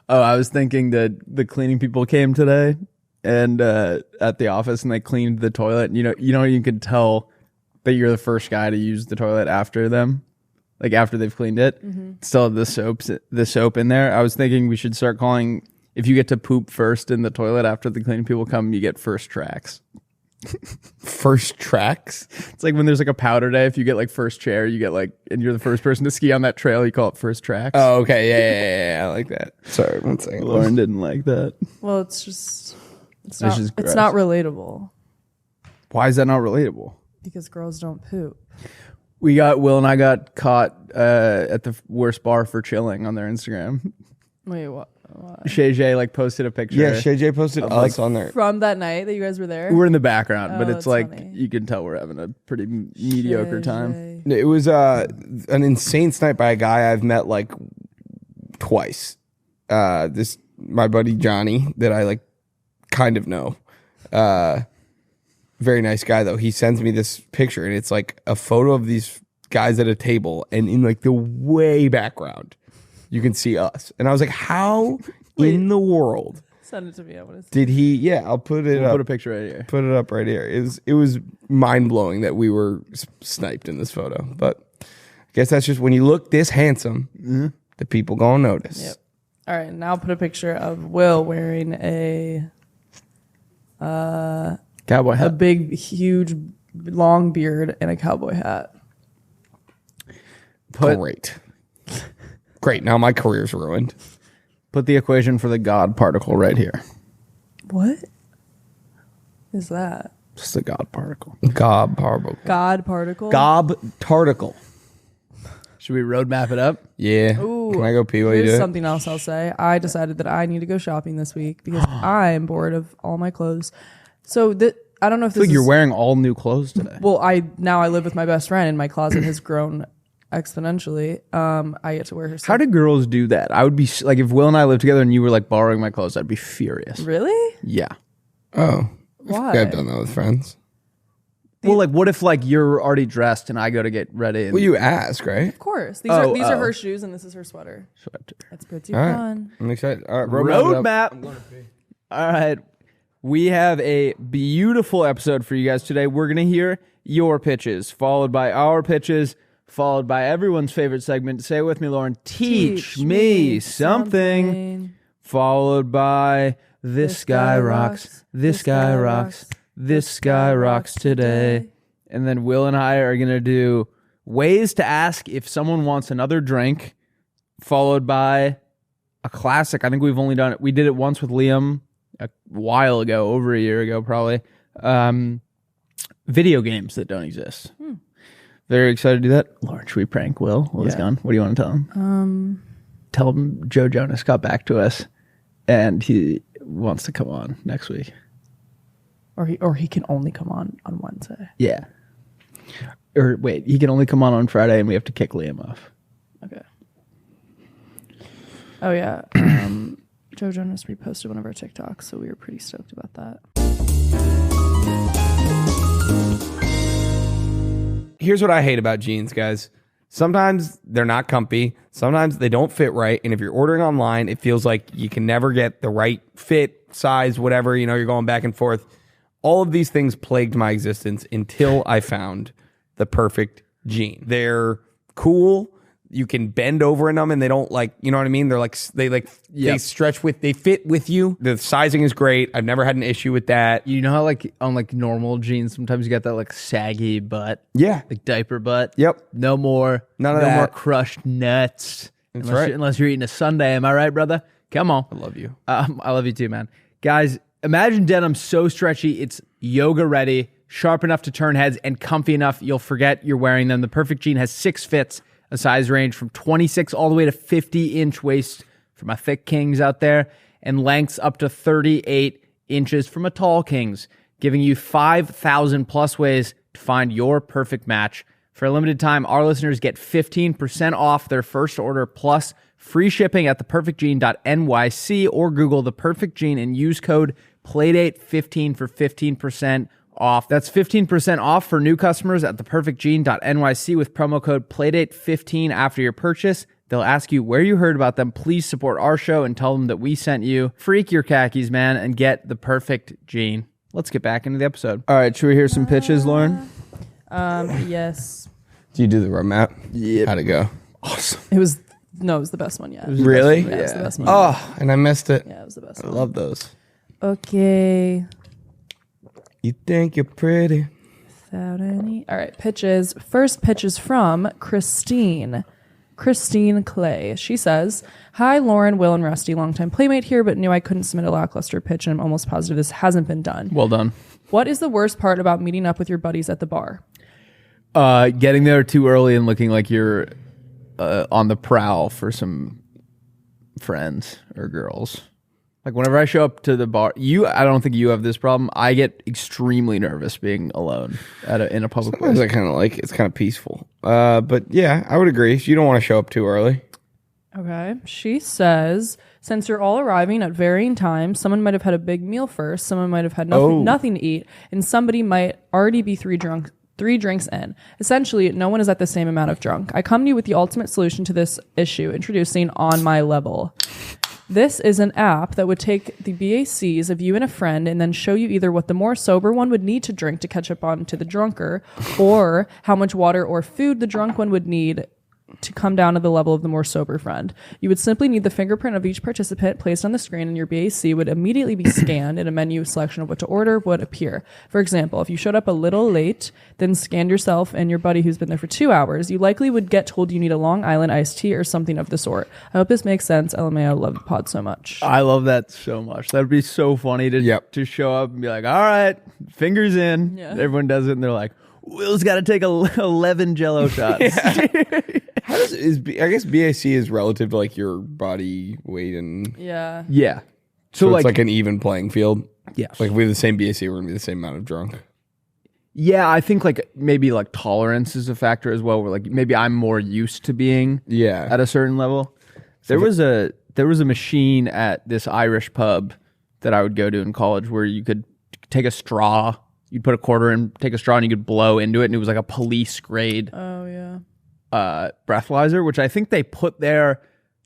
Oh, I was thinking that the cleaning people came today and at the office, and they cleaned the toilet. And you could tell that you're the first guy to use the toilet after them, like after they've cleaned it. Mm-hmm. Still have the soap in there. I was thinking we should start calling, if you get to poop first in the toilet after the cleaning people come, you get first tracks. First tracks? It's like when there's like a powder day, if you get like first chair, you get like, and you're the first person to ski on that trail, you call it first tracks. Oh, okay. Yeah. I like that. Sorry, one second. Lauren didn't like that. Well, it's It's not relatable. Why is that not relatable? Because girls don't poop. Will and I got caught at the worst bar for chilling on their Instagram. Wait, what? Shay J like posted a picture. Yeah, Shay J posted us on there. From that night that you guys were there? We're in the background, but it's like funny. you can tell we're having a pretty mediocre time. It was an insane night by a guy I've met like twice. My buddy Johnny that I like kind of know. Very nice guy though. He sends me this picture, and it's like a photo of these guys at a table, and in like the way background you can see us. And I was like, how in the world Send it to me. I want to see. did he? Yeah, I'll put it up. Put a picture right here. Put it up right here. It was mind blowing that we were sniped in this photo. But I guess that's just when you look this handsome, the people gonna notice. Yep. All right, now I'll put a picture of Will wearing a Cowboy hat. a big, huge, long beard and a cowboy hat. Great. Now my career's ruined. Put the equation for the God particle right here. What is that? Just the God particle. Gob particle. God particle? Gob particle. Should we roadmap it up? Yeah. Ooh, Can I go pee while you here's do it? something else I'll say. I decided that I need to go shopping this week because I'm bored of all my clothes. So I don't know if I feel this like you're is... wearing all new clothes today. Well, I live with my best friend and my closet has grown exponentially. I get to wear her stuff. How do girls do that? I would be like, if Will and I lived together and you were like borrowing my clothes, I'd be furious. Really? Yeah. Oh. Why? I think I've done that with friends. Well, like, what if like you're already dressed and I go to get ready? And Well, you ask, right? Of course. These are her shoes and this is her sweater. That's pretty fun. I'm excited. All right, roadmap. All right. We have a beautiful episode for you guys today. We're going to hear your pitches, followed by our pitches, followed by everyone's favorite segment. Say it with me, Lauren. Teach me something. Followed by This Guy Rocks. This Guy Rocks. This Guy Rocks today. And then Will and I are going to do ways to ask if someone wants another drink, followed by a classic. I think we've only done it. We did it once with Liam a while ago, over a year ago probably. Video games that don't exist. Very excited to do that. Lauren, should we prank Will while he's gone? What do you want to tell him? Tell him Joe Jonas got back to us and he wants to come on next week. Or he can only come on Wednesday. Yeah. Or wait, he can only come on Friday and we have to kick Liam off. Okay. Oh yeah. Joe Jonas reposted one of our TikToks, so we were pretty stoked about that. Here's what I hate about jeans, guys. Sometimes they're not comfy. Sometimes they don't fit right. And if you're ordering online, it feels like you can never get the right fit, size, whatever. You know, you're going back and forth. All of these things plagued my existence until I found the perfect jean. They're cool. You can bend over in them and they don't like, you know what I mean? They're like, they stretch with, they fit with you. The sizing is great. I've never had an issue with that. You know how like on like normal jeans, sometimes you got that like saggy butt. Yeah. Like diaper butt. Yep. No more. None of that. No more crushed nuts. That's right. Unless you're eating a sundae. Am I right, brother? Come on. I love you. I love you too, man. Guys, imagine denim so stretchy, it's yoga ready, sharp enough to turn heads, and comfy enough you'll forget you're wearing them. The perfect jean has 6 fits, a size range from 26 all the way to 50-inch waist for my thick kings out there, and lengths up to 38 inches for my tall kings, giving you 5,000 plus ways to find your perfect match. For a limited time, our listeners get 15% off their first order plus free shipping at theperfectjean.nyc or Google The Perfect Jean and use code Playdate15 for 15% off. That's 15% off for new customers at theperfectjean.nyc with promo code Playdate15 after your purchase. They'll ask you where you heard about them. Please support our show and tell them that we sent you. Freak your khakis, man, and get the perfect jean. Let's get back into the episode. All right, should we hear some pitches, Lauren? Yes. Do you do the roadmap? Yeah. How'd it go? Awesome. It was the best one yet. Really? Yeah, it was the best one. Oh, and I missed it. Yeah, it was the best I one. love those. Okay. You think you're pretty. Without any. All right, pitches. First pitch is from Christine Clay. She says, "Hi, Lauren, Will, and Rusty. Longtime Playmate here, but knew I couldn't submit a lackluster pitch, and I'm almost positive this hasn't been done. Well done. What is the worst part about meeting up with your buddies at the bar?" Getting there too early and looking like you're on the prowl for some friends or girls. Like whenever I show up to the bar, I don't think you have this problem. I get extremely nervous being alone in a public place. I kind of like it's kind of peaceful. But yeah, I would agree. You don't want to show up too early. Okay. She says, since you're all arriving at varying times, someone might have had a big meal first, someone might have had nothing to eat, and somebody might already be three drinks in. Essentially, no one is at the same amount of drunk. I come to you with the ultimate solution to this issue, introducing On My Level. This is an app that would take the BACs of you and a friend and then show you either what the more sober one would need to drink to catch up on to the drunker, or how much water or food the drunk one would need to come down to the level of the more sober friend. You would simply need the fingerprint of each participant placed on the screen, and your BAC would immediately be scanned, and a menu selection of what to order would appear. For example, if you showed up a little late, then scanned yourself and your buddy who's been there for 2 hours, you likely would get told you need a Long Island iced tea or something of the sort. I hope this makes sense. LMAO, love the pod so much. I love that so much. That would be so funny to show up and be like, all right, fingers in. Yeah. Everyone does it, and they're like, Will's got to take 11 Jello shots. How does I guess BAC is relative to like your body weight and yeah. So it's like an even playing field. Yeah, like if we have the same BAC, we're gonna be the same amount of drunk. Yeah, I think like maybe like tolerance is a factor as well. Where like maybe I'm more used to being at a certain level. There was a machine at this Irish pub that I would go to in college where you could take a straw. you'd put a quarter in, take a straw, and you could blow into it, and it was like a police grade breathalyzer, which I think they put there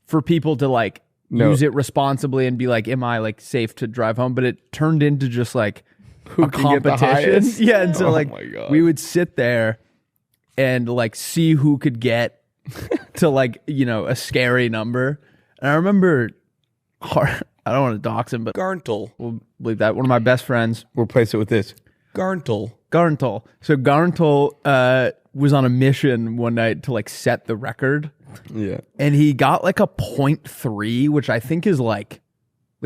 for people to like use it responsibly and be like, am I like safe to drive home? But it turned into just like Who a can get the competition. highest? Yeah, and so Oh like my God. we would sit there and like see who could get to like, you know, a scary number. And I remember, I don't want to dox him, but Garntle. we'll leave that. One of my best friends, Replace it with this. Garntle. Garntle. So Garntle was on a mission one night to like set the record. Yeah. And he got like a 0.3, which I think is like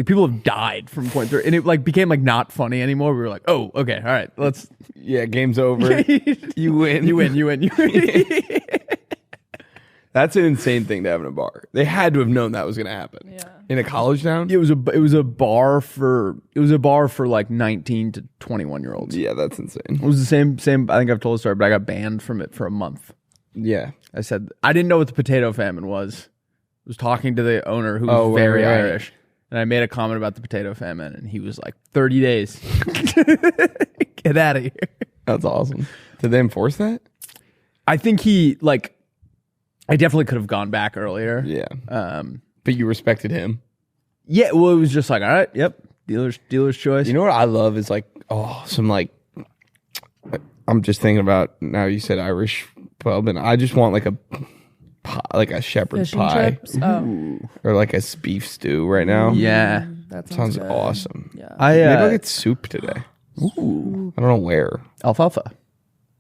people have died from 0.3, and it like became like not funny anymore. We were like, oh, okay, all right, let's. Yeah, game's over. You win. You win. That's an insane thing to have in a bar. They had to have known that was going to happen. Yeah. In a college town? It was a bar for like 19 to 21 year olds. Yeah, that's insane. It was the same. I think I've told the story, but I got banned from it for a month. Yeah. I said I didn't know what the potato famine was. I was talking to the owner who was very right. Irish, and I made a comment about the potato famine, and he was like, 30 days. Get out of here. That's awesome. Did they enforce that? I think he like. I definitely could have gone back earlier. Yeah. But you respected him. Yeah. Well, it was just like, all right, yep, dealer's choice. You know what I love is like, some like, I'm just thinking about, now you said Irish pub, and I just want like a pie, like a shepherd's Fish and pie. chips. Oh, Or like a beef stew right now. Yeah. that Sounds good. awesome. Yeah. Maybe I'll get soup today. Ooh. I don't know where. Alfalfa.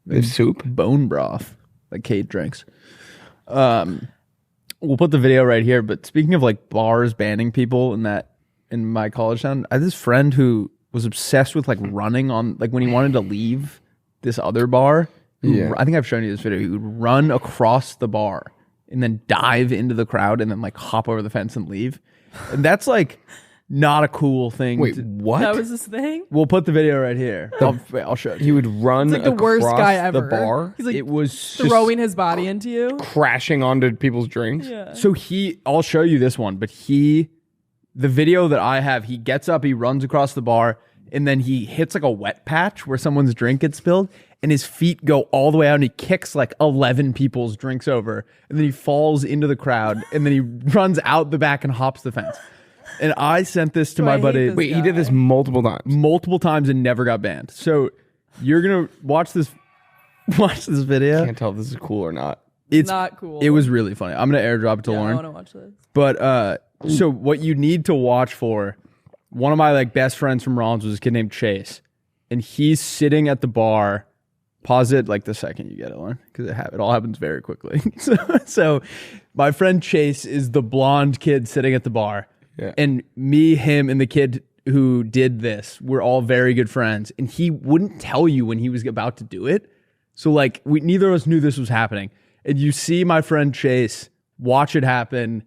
They have soup? Bone broth that Kate drinks. We'll put the video right here, but speaking of like bars banning people in my college town, I had this friend who was obsessed with like running on, like when he wanted to leave this other bar, I think I've shown you this video, he would run across the bar and then dive into the crowd and then like hop over the fence and leave. And that's like not a cool thing. Wait, what? That was his thing? We'll put the video right here. I'll show He you. would run It's like the worst across guy ever. the bar, He's like It was throwing his body into you. crashing onto people's drinks. Yeah. So I'll show you this one, but the video that I have, he gets up, he runs across the bar, and then he hits like a wet patch where someone's drink gets spilled, and his feet go all the way out, and he kicks like 11 people's drinks over, and then he falls into the crowd, and then he runs out the back and hops the fence. And I sent this to Do my I hate buddy this Wait, he did this multiple times. multiple times and never got banned. So you're gonna watch this video. Can't tell if this is cool or not. It's not cool. It was really funny. I'm gonna airdrop it to Yeah, I Lauren. want to watch this. But so what you need to watch for, one of my like best friends from Rollins was this kid named Chase, and he's sitting at the bar. Pause it like the second you get it, Lauren, because it all happens very quickly. So my friend Chase is the blonde kid sitting at the bar, and me, him, and the kid who did this, we're all very good friends, and he wouldn't tell you when he was about to do it. So like neither of us knew this was happening, and you see my friend Chase watch it happen,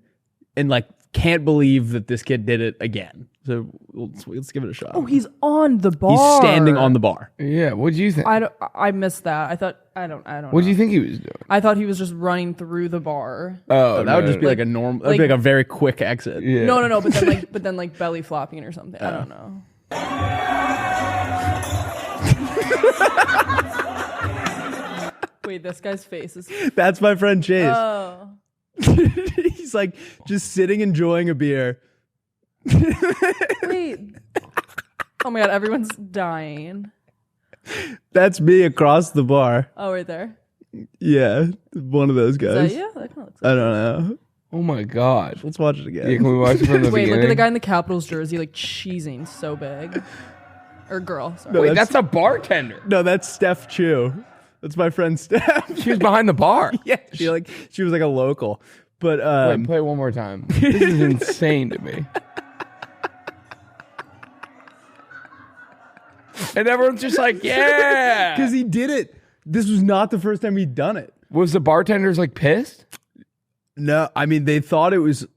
and like can't believe that this kid did it again. So let's give it a shot. Oh, he's on the bar. He's standing on the bar. Yeah, what do you think? I missed that. I don't know. What do you think he was doing? I thought he was just running through the bar. Oh, That would just be like a normal. That'd be like a very quick exit. Yeah. No. But then like belly flopping or something. I don't know. Wait, this guy's face is. That's my friend Chase. Oh. He's like just sitting enjoying a beer. Wait. Oh my god, everyone's dying. That's me across the bar. Oh, right there. Yeah, one of those Is guys. that you? That kind of looks I don't know. Oh my god. Let's watch it again. Yeah, can we watch it from the Wait, beginning? look at the guy in the Capitals jersey, like cheesing so big. Or girl, sorry. No, Wait, that's a bartender. No, that's Steph Chu. That's my friend Steph. She was behind the bar. Yeah, she was like a local. But Wait, play it one more time. This is insane to me. And everyone's just like, yeah. because he did it. This was not the first time he'd done it. Was the bartenders like pissed? No, I mean they thought it was.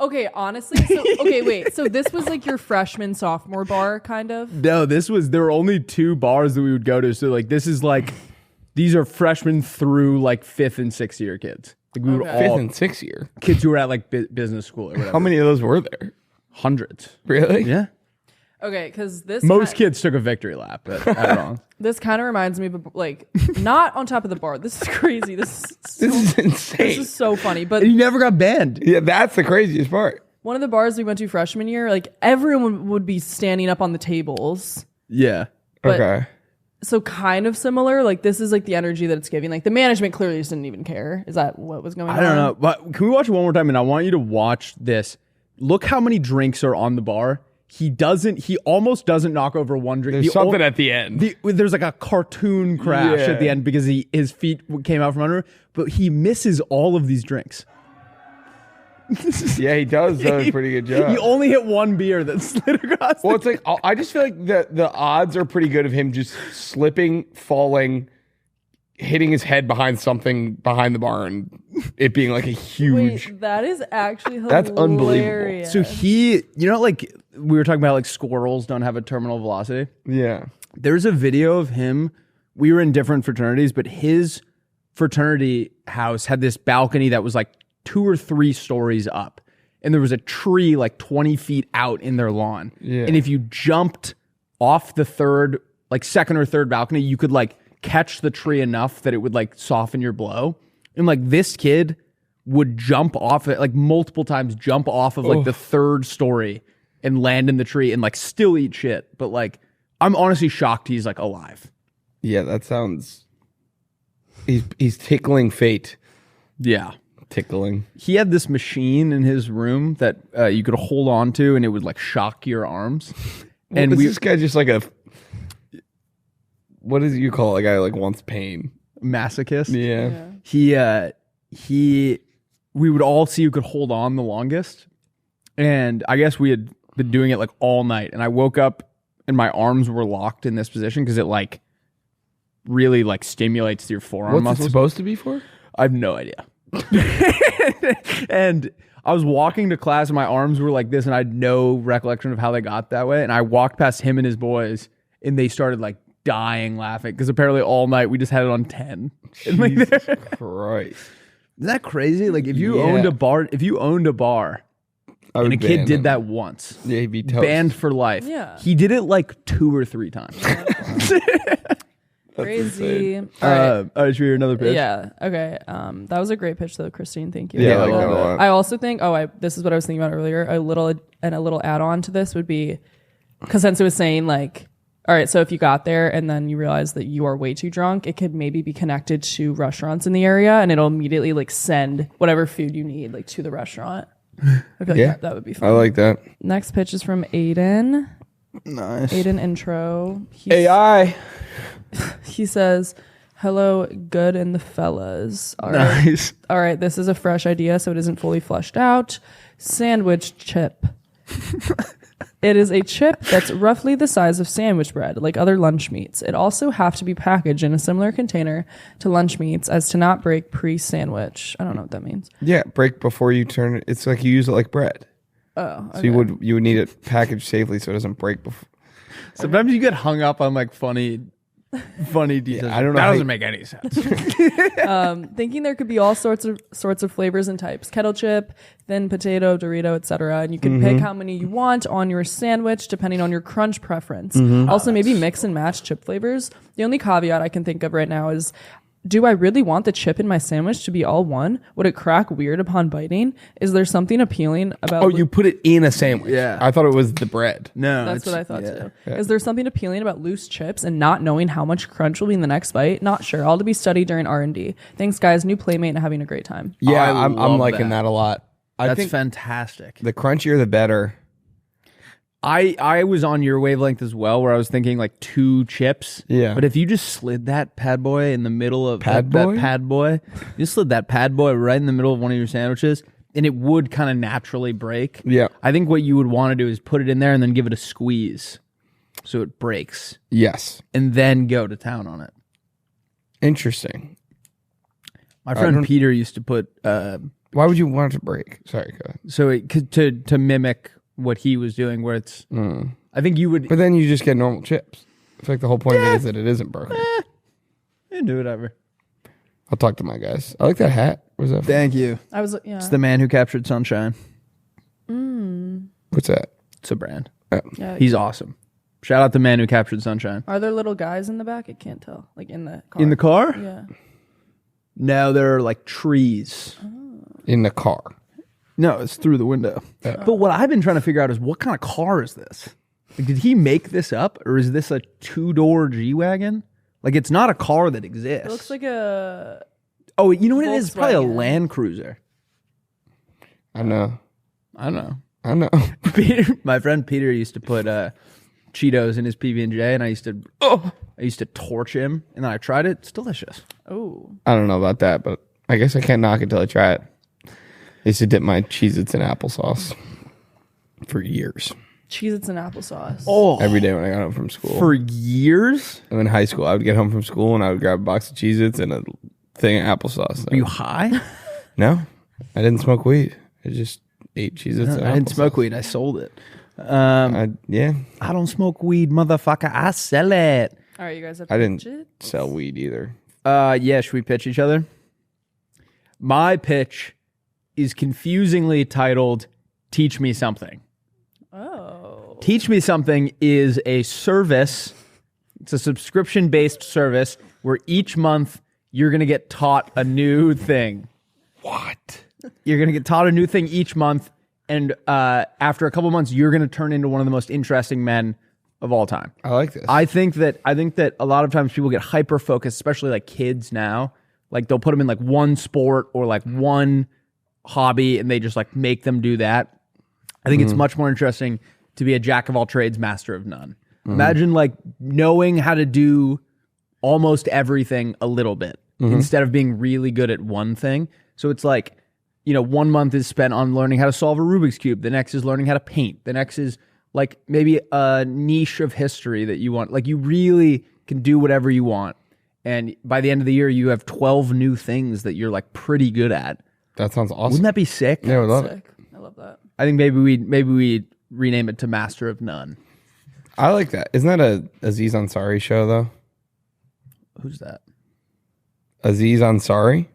Okay, honestly, wait. So this was like your freshman, sophomore bar, kind of? No, there were only 2 bars that we would go to. So like this is like these are freshmen through like 5th and 6th year kids. Like we were Okay. all 5th and 6th year. kids who were at like business school or whatever. How many of those were there? Hundreds. Really? Yeah. Okay, because Most kids took a victory lap, but I'm wrong. This kind of reminds me of like not on top of the bar. This is crazy. This is insane. This is so funny. But you never got banned. Yeah, that's the craziest part. One of the bars we went to freshman year, like everyone would be standing up on the tables. Yeah. But, okay. So kind of similar. Like this is like the energy that it's giving. Like the management clearly just didn't even care. Is that what was going on? I don't know. But can we watch it one more time? And I want you to watch this. Look how many drinks are on the bar. He almost doesn't knock over one drink. There's something at the end. There's like a cartoon crash at the end because his feet came out from under him, but he misses all of these drinks. Yeah, he does a pretty good job. He only hit one beer that slid across. Well, it's like, I just feel like the odds are pretty good of him just slipping, falling, hitting his head behind something behind the bar and it being like a huge... Wait, that is actually hilarious. That's unbelievable. So like we were talking about like squirrels don't have a terminal velocity. Yeah. There's a video of him. We were in different fraternities, but his fraternity house had this balcony that was like 2 or 3 stories up. And there was a tree like 20 feet out in their lawn. Yeah. And if you jumped off the second or third balcony, you could like catch the tree enough that it would like soften your blow. And like this kid would jump off it like multiple times, jump off of like the 3rd story and land in the tree and like still eat shit. But like, I'm honestly shocked he's like alive. Yeah, that sounds... He's tickling fate. Yeah. Tickling. He had this machine in his room that you could hold on to and it would like shock your arms. And this guy just like a... What is it you call it? A guy who like wants pain. Masochist. Yeah. We would all see who could hold on the longest. And I guess we had been doing it like all night. And I woke up and my arms were locked in this position because it like really like stimulates your forearm muscles. What's it supposed to be for? I have no idea. And I was walking to class and my arms were like this and I had no recollection of how they got that way. And I walked past him and his boys and they started like dying laughing because apparently all night we just had it on 10. Jesus Christ. Isn't that crazy? Like if you owned a bar and a kid did that once, yeah, he'd be toast. Banned for life. Yeah. He did it like 2 or 3 times. Crazy. All right, should we hear another pitch? Yeah. Okay. That was a great pitch though, Christine. Thank you. Yeah, I like that a lot. I also think, this is what I was thinking about earlier. A little add-on to this would be, because since it was saying like, all right, so if you got there and then you realize that you are way too drunk, it could maybe be connected to restaurants in the area and it'll immediately like send whatever food you need like to the restaurant. I feel like that would be fun. I like that. Next pitch is from Aiden. Nice. Aiden intro. AI. He says, hello, good and the fellas. All Nice. Right. All right, this is a fresh idea, so it isn't fully fleshed out. Sandwich chip. It is a chip that's roughly the size of sandwich bread, like other lunch meats. It also have to be packaged in a similar container to lunch meats as to not break pre-sandwich. I don't know what that means. Yeah, break before you turn it. It's like you use it like bread. Oh, okay. So you would need it packaged safely so it doesn't break before. Sometimes you get hung up on like funny details. I don't know. That doesn't make any sense. Thinking there could be all sorts of flavors and types: kettle chip, thin potato, Dorito, etc. And you can pick how many you want on your sandwich depending on your crunch preference. Also, maybe mix and match chip flavors. The only caveat I can think of right now is, do I really want the chip in my sandwich to be all one? Would it crack weird upon biting? Is there something appealing about... Oh, you put it in a sandwich. Yeah. I thought it was the bread. No. That's what I thought too. Yeah. Is there something appealing about loose chips and not knowing how much crunch will be in the next bite? Not sure. All to be studied during R&D. Thanks, guys. New Playmate and having a great time. Yeah, I I'm love liking that a lot. I That's think fantastic. the crunchier, the better. I was on your wavelength as well, where I was thinking like 2 chips. Yeah. But if you just slid that pad boy in the middle of Pad that boy? pad boy, you slid that pad boy right in the middle of one of your sandwiches, and it would kind of naturally break. Yeah. I think what you would want to do is put it in there and then give it a squeeze so it breaks, Yes. and then go to town on it. Interesting. My friend Peter used to put Why would you want it to break? Sorry, go ahead. so it could to mimic what he was doing, where it's. I think you would. But then you just get normal chips. I feel like the whole point of it is that it isn't broken. Do whatever. I'll talk to my guys. I like that hat. What's that? Thank you. I was, yeah. It's the man who captured sunshine. What's that? It's a brand. Yeah. He's awesome. Shout out the man who captured sunshine. Are there little guys in the back? I can't tell. Like in the car. In the car? Yeah. No, there are like trees. In the car. No, it's through the window. But what I've been trying to figure out is what kind of car is this? Like, did he make this up, or is this a 2-door G-Wagon? Like, it's not a car that exists. It looks like a. Oh, you know what it is? It's probably a Volkswagen. Land Cruiser. I know. I don't know. I know. Peter, my friend Peter used to put Cheetos in his PB&J, and I used to torch him, and then I tried it. It's delicious. Oh. I don't know about that, but I guess I can't knock it till I try it. I used to dip my Cheez-Its in applesauce for years. Cheez-Its and applesauce. Oh, Every day when I got home from school. for years? And in high school, I would get home from school and I would grab a box of Cheez-Its and a thing of applesauce. Are you high? No, I didn't smoke weed. I just ate Cheez-Its and I didn't applesauce. smoke weed. I sold it. Yeah, I don't smoke weed, motherfucker. I sell it. All right, you guys have I didn't pitches? sell weed either. Yeah, should we pitch each other? My pitch is confusingly titled Teach Me Something. Oh. Teach Me Something is a service. It's a subscription-based service where each month you're going to get taught a new thing. What? You're going to get taught a new thing each month, and after a couple months, you're going to turn into one of the most interesting men of all time. I like this. I think that a lot of times people get hyper focused, especially like kids now. Like they'll put them in like one sport or like one hobby, and they just like make them do that. I think it's much more interesting to be a jack of all trades, master of none. Imagine like knowing how to do almost everything a little bit instead of being really good at one thing. So it's like, 1 month is spent on learning how to solve a Rubik's Cube. The next is learning how to paint. The next is like maybe a niche of history that you want. Like you really can do whatever you want. And by the end of the year, you have 12 new things that you're like pretty good at. That sounds awesome. Wouldn't that be sick? Yeah, I would love it. Sick. I love that. I think maybe we rename it to Master of None. I like that. Isn't that a Aziz Ansari show though? Who's that? Aziz Ansari?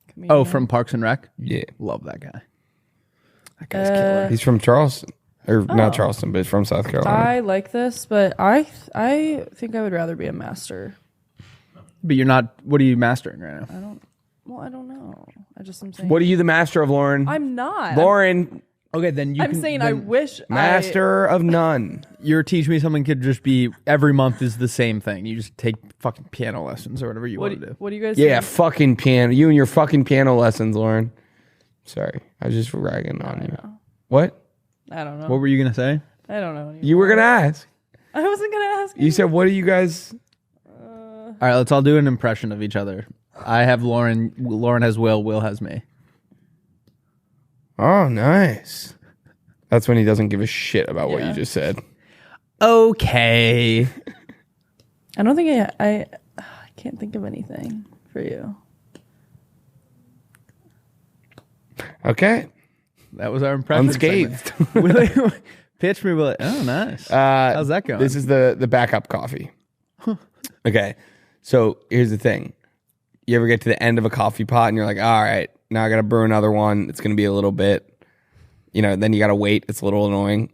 Comedian. Oh, from Parks and Rec? Yeah. Love that guy. That guy's killer. He's from Charleston. Or not Charleston, but from South Carolina. I like this, but I think I would rather be a master. But you're not, what are you mastering right now? I don't know. I just am saying. What are you the master of, Lauren? I'm not. Lauren, Okay, then I'm saying I wish master of none. your Teach Me Something could just be every month is the same thing. You just take fucking piano lessons or whatever you want to do. What do you guys Yeah, think? fucking piano. You and your fucking piano lessons, Lauren. Sorry. I was just ragging on you. What? I don't know. What were you going to say? I don't know. You were going to ask. I wasn't going to ask. You said, what are you guys? All right, let's all do an impression of each other. I have Lauren. Lauren has Will. Will has me. Oh, nice. That's when he doesn't give a shit about what Yeah. you just said. Okay. I don't think I can't think of anything for you. Okay. That was our impression. Unscathed. Willie, pitch me, Willie. Oh, nice. How's that going? This is the backup coffee. Okay. So here's the thing. You ever get to the end of a coffee pot and you're like, all right, now I got to brew another one. It's going to be a little bit, then you got to wait. It's a little annoying.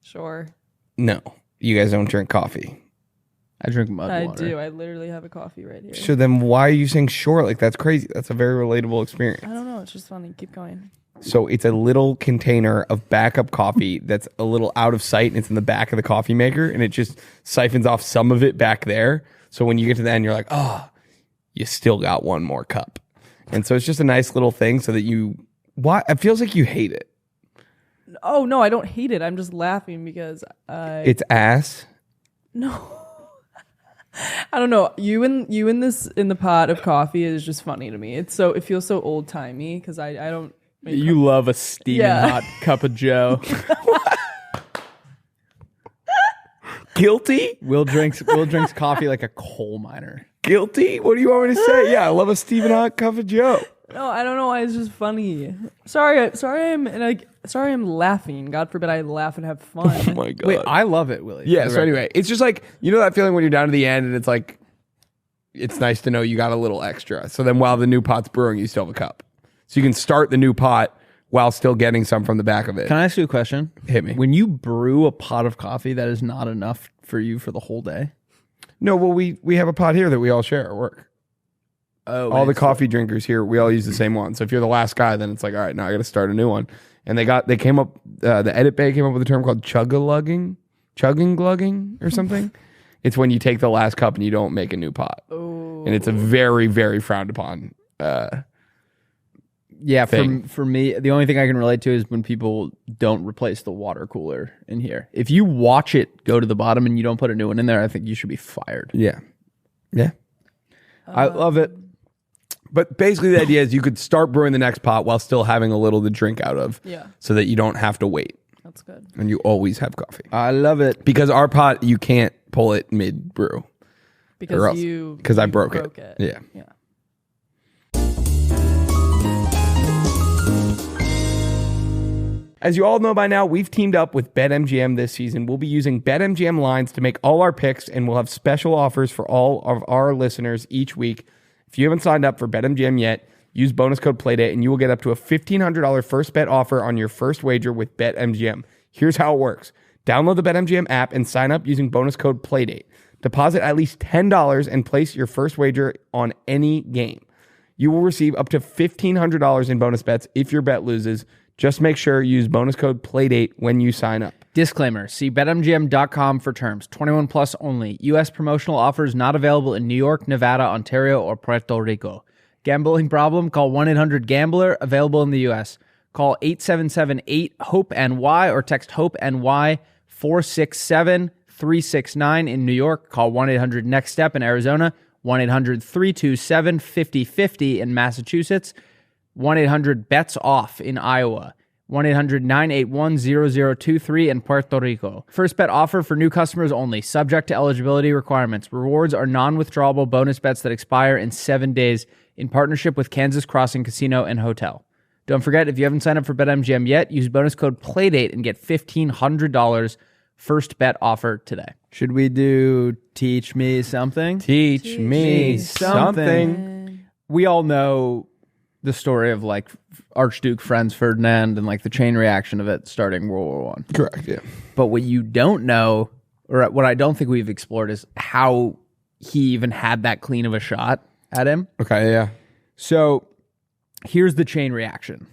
Sure. No, you guys don't drink coffee. I drink mud I water. do. I literally have a coffee right here. So then why are you saying short? Like, that's crazy. That's a very relatable experience. I don't know. It's just funny. Keep going. So it's a little container of backup coffee that's a little out of sight, and it's in the back of the coffee maker, and it just siphons off some of it back there. So when you get to the end, you're like, oh, you still got one more cup. And so it's just a nice little thing so that why? It feels like you hate it. Oh no, I don't hate it. I'm just laughing because It's ass. no. I don't know. You in the pot of coffee is just funny to me. It feels so old timey because I don't. You love a steaming hot cup of Joe. Guilty? Will drinks coffee like a coal miner. Guilty? What do you want me to say? Yeah, I love a Stephen Hot cup of Joe. No, I don't know why it's just funny. Sorry, I'm laughing. God forbid I laugh and have fun. Oh my God. Wait, I love it, Willie. Yeah, so anyway, it's just like, that feeling when you're down to the end and it's like, it's nice to know you got a little extra. So then while the new pot's brewing, you still have a cup. So you can start the new pot while still getting some from the back of it. Can I ask you a question? Hit me. When you brew a pot of coffee, that is not enough for you for the whole day? No, well, we have a pot here that we all share at work. Oh, All the coffee drinkers here, we all use the same one. So if you're the last guy, then it's like, all right, now I got to start a new one. And they came up, the Edit Bay came up with a term called chugging glugging or something. It's when you take the last cup and you don't make a new pot. Oh. And it's a very, very frowned upon Yeah, thing. for me, the only thing I can relate to is when people don't replace the water cooler in here. If you watch it go to the bottom and you don't put a new one in there, I think you should be fired. Yeah. Yeah. I love it. But basically the idea is you could start brewing the next pot while still having a little to drink out of. Yeah. So that you don't have to wait. That's good. And you always have coffee. I love it. Because our pot, you can't pull it mid-brew. Because I broke it. Yeah. Yeah. As you all know by now, we've teamed up with BetMGM this season. We'll be using BetMGM lines to make all our picks, and we'll have special offers for all of our listeners each week. If you haven't signed up for BetMGM yet, use bonus code Playdate, and you will get up to a $1,500 first bet offer on your first wager with BetMGM. Here's how it works. Download the BetMGM app and sign up using bonus code Playdate. Deposit at least $10 and place your first wager on any game. You will receive up to $1,500 in bonus bets if your bet loses. Just make sure you use bonus code Playdate when you sign up. Disclaimer, see BetMGM.com for terms. 21 plus only. U.S. promotional offers not available in New York, Nevada, Ontario, or Puerto Rico. Gambling problem? Call 1-800-GAMBLER. Available in the U.S. Call 877-8-HOPE-NY or text HOPE-NY 467-369 in New York. Call 1-800-NEXT-STEP in Arizona. 1-800-327-5050 in Massachusetts. 1-800-BETS-OFF in Iowa. 1-800-981-0023 in Puerto Rico. First bet offer for new customers only, subject to eligibility requirements. Rewards are non-withdrawable bonus bets that expire in 7 days in partnership with Kansas Crossing Casino and Hotel. Don't forget, if you haven't signed up for BetMGM yet, use bonus code PLAYDATE and get $1,500 first bet offer today. Should we do Teach Me Something? Teach me something. We all know the story of like Archduke Franz Ferdinand and like the chain reaction of it starting World War One. Correct, yeah. But what you don't know, or what I don't think we've explored, is how he even had that clean of a shot at him. Okay, yeah. So here's the chain reaction.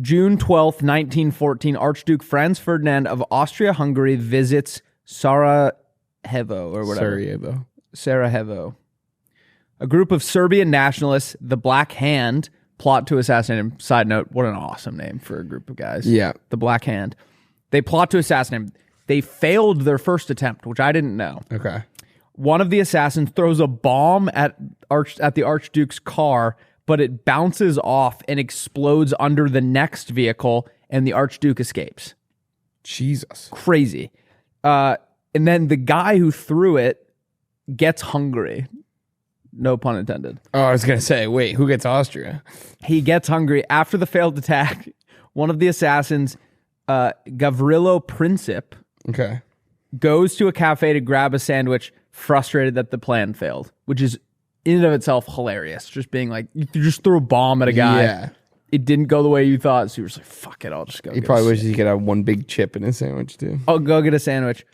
June 12th, 1914, Archduke Franz Ferdinand of Austria-Hungary visits Sarajevo or whatever. Sarajevo. A group of Serbian nationalists, the Black Hand, plot to assassinate him. Side note, what an awesome name for a group of guys. Yeah. The Black Hand. They plot to assassinate him. They failed their first attempt, which I didn't know. Okay. One of the assassins throws a bomb at the Archduke's car, but it bounces off and explodes under the next vehicle, and the Archduke escapes. Jesus. Crazy. And then the guy who threw it gets hungry. No pun intended. Oh, I was going to say, wait, who gets Austria? He gets hungry. After the failed attack, one of the assassins, Gavrilo Princip, Okay. goes to a cafe to grab a sandwich, frustrated that the plan failed, which is in and of itself hilarious. Just being like, you just threw a bomb at a guy. Yeah. It didn't go the way you thought, so you're just like, fuck it, I'll just go. He probably wishes he could have one big chip in his sandwich, too. I'll go get a sandwich.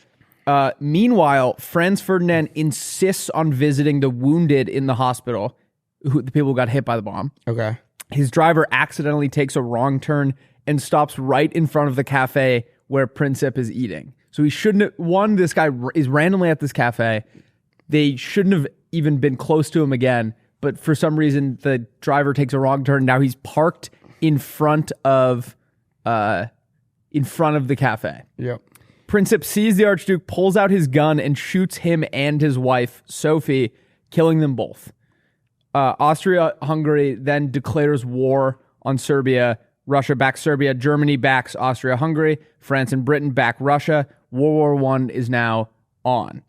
Meanwhile, Franz Ferdinand insists on visiting the wounded in the hospital, the people who got hit by the bomb. Okay. His driver accidentally takes a wrong turn and stops right in front of the cafe where Princip is eating. So he shouldn't have, this guy is randomly at this cafe. They shouldn't have even been close to him again, but for some reason, the driver takes a wrong turn. Now he's parked in front of the cafe. Yep. Princip sees the Archduke, pulls out his gun, and shoots him and his wife, Sophie, killing them both. Austria-Hungary then declares war on Serbia. Russia backs Serbia. Germany backs Austria-Hungary. France and Britain back Russia. World War I is now on.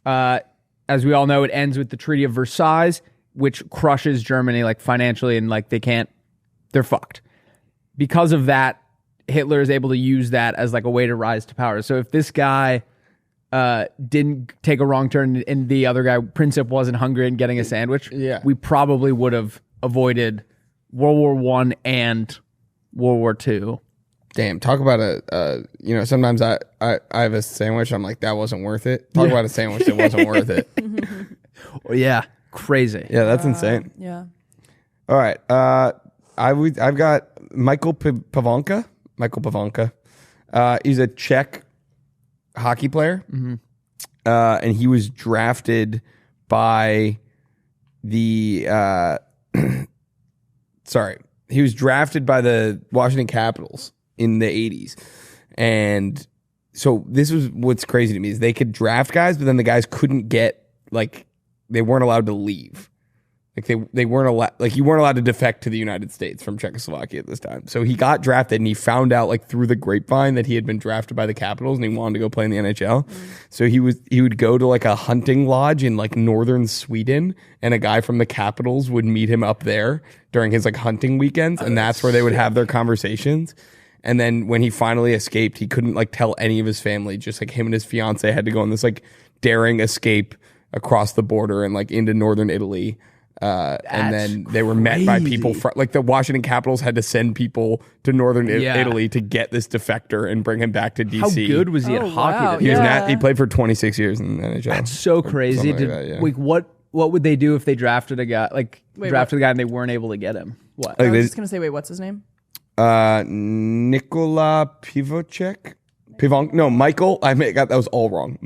As we all know, it ends with the Treaty of Versailles, which crushes Germany like financially, and like they're fucked. Because of that, Hitler is able to use that as like a way to rise to power. So if this guy didn't take a wrong turn and the other guy, Princip, wasn't hungry and getting a sandwich, yeah, we probably would have avoided World War I and World War II. Damn, talk about sometimes I have a sandwich. I'm like, that wasn't worth it. Talk about a sandwich that wasn't worth it. Well, yeah, crazy. Yeah, that's insane. Yeah. All right. I've got Michael Pavanka. Michael Pavanka. He's a Czech hockey player. And he was drafted by the he was drafted by the Washington Capitals in the 80s. And so this was what's crazy to me is they could draft guys, but then the guys couldn't get, like, they weren't allowed to leave. Like they weren't allowed, like, you weren't allowed to defect to the United States from Czechoslovakia at this time. So he got drafted and he found out, like, through the grapevine that he had been drafted by the Capitals and he wanted to go play in the NHL. So he would go to, like, a hunting lodge in, like, northern Sweden, and a guy from the Capitals would meet him up there during his, like, hunting weekends, and that's where they would have their conversations. And then when he finally escaped, he couldn't, like, tell any of his family. Just, like, him and his fiance had to go on this, like, daring escape across the border and, like, into northern Italy. And then they were met by people like the Washington Capitals had to send people to northern Italy to get this defector and bring him back to DC. How good was he at hockey? Wow. He played for 26 years in the NHL. That's so crazy. Like, what would they do if they drafted a guy, like, drafted a guy and they weren't able to get him? What? I was just gonna say, wait, what's his name? Nikola Pivocek. No, Michael. That was all wrong.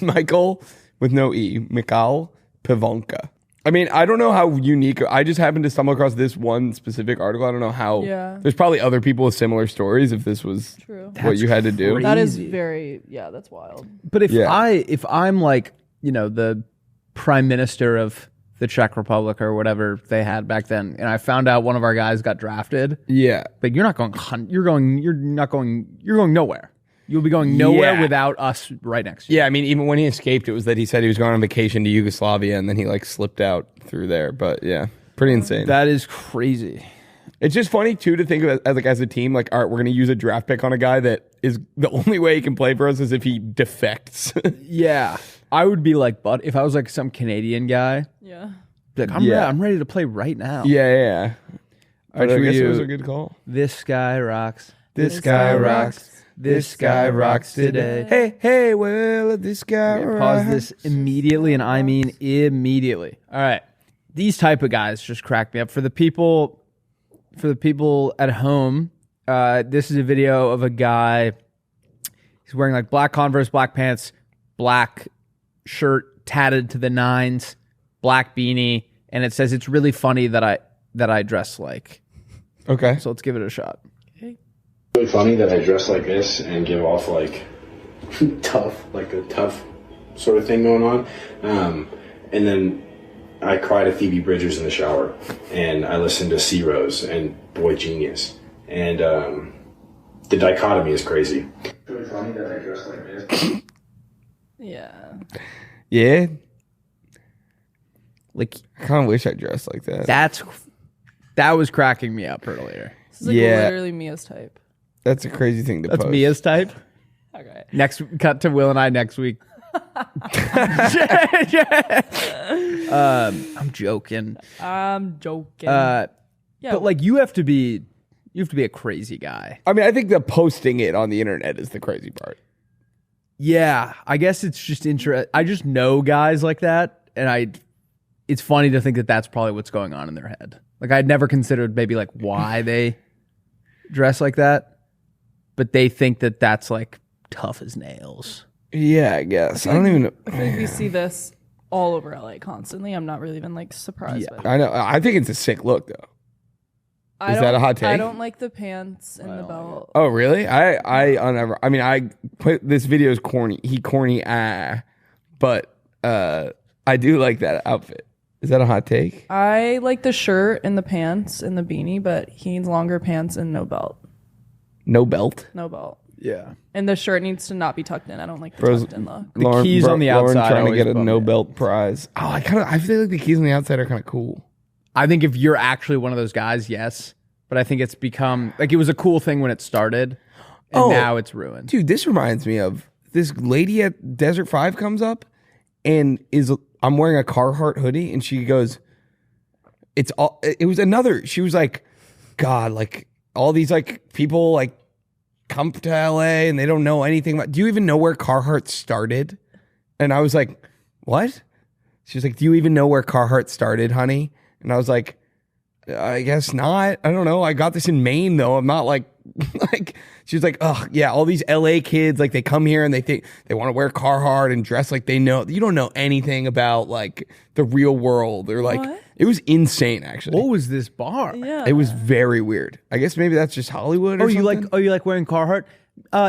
Michael with no E. Mikhail Pivonka. I mean, I don't know how unique. I just happened to stumble across this one specific article. I don't know how. Yeah. There's probably other people with similar stories if this was what you had to do. Crazy. That is very, that's wild. But if I'm like, the prime minister of the Czech Republic or whatever they had back then, and I found out one of our guys got drafted. Yeah. But you're not going hunt. You're going nowhere. You'll be going nowhere without us right next to you. Yeah, I mean, even when he escaped, it was that he said he was going on vacation to Yugoslavia, and then he, like, slipped out through there. But, yeah, pretty insane. That is crazy. It's just funny, too, to think of it as a team, like, all right, we're going to use a draft pick on a guy that is the only way he can play for us is if he defects. Yeah. I would be like, but if I was, like, some Canadian guy. Yeah. Like, I'm ready to play right now. Yeah. All right, I guess it was a good call. This guy rocks. This guy rocks. This guy rocks today. Hey, well, this guy rocks. Pause this immediately, and I mean immediately. All right. These type of guys just crack me up. For the people at home, this is a video of a guy. He's wearing, like, black Converse, black pants, black shirt tatted to the nines, black beanie, and it says it's really funny that I dress like. Okay. So let's give it a shot. Really funny that I dress like this and give off, like, tough sort of thing going on. And then I cry to Phoebe Bridgers in the shower, and I listen to C Rose and Boy Genius, and the dichotomy is crazy. Really funny that I dress like this. Yeah. Like, I kind of wish I dressed like that. That was cracking me up earlier. This is like literally Mia's type. That's a crazy thing to post. That's Mia's type. Okay. Cut to Will and I next week. I'm joking. Yeah. But, like, you have to be a crazy guy. I mean, I think the posting it on the internet is the crazy part. Yeah, I guess it's just I just know guys like that, and it's funny to think that that's probably what's going on in their head. Like, I'd never considered maybe, like, why they dress like that. But they think that that's, like, tough as nails. Yeah, I guess. I don't even know. I think we see this all over LA constantly. I'm not really even, like, surprised by that. I know. I think it's a sick look, though. Is that a hot take? I don't like the pants and the belt. Oh, really? I put this video is corny. But I do like that outfit. Is that a hot take? I like the shirt and the pants and the beanie, but he needs longer pants and no belt. No belt? No belt. Yeah. And the shirt needs to not be tucked in. I don't like the tucked in look. The keys on the outside Lauren trying to get a no me. belt prize. Oh, I feel like the keys on the outside are kind of cool. I think if you're actually one of those guys, yes. But I think it's become, like, it was a cool thing when it started, and now it's ruined. Dude, this reminds me of this lady at Desert 5 comes up and I'm wearing a Carhartt hoodie, and she goes, she was like, God, like, all these like people like come to LA and they don't know anything about. Do you even know where Carhartt started? And I was like, what? She was like, do you even know where Carhartt started, honey? And I was like, I guess not. I don't know. I got this in Maine though. I'm not like she was like, oh yeah, all these LA kids, like they come here and they think they want to wear Carhartt and dress like they know. You don't know anything about like the real world or like What? It was insane actually. What was this bar? Yeah. It was very weird. I guess maybe that's just Hollywood or something. You like wearing Carhartt?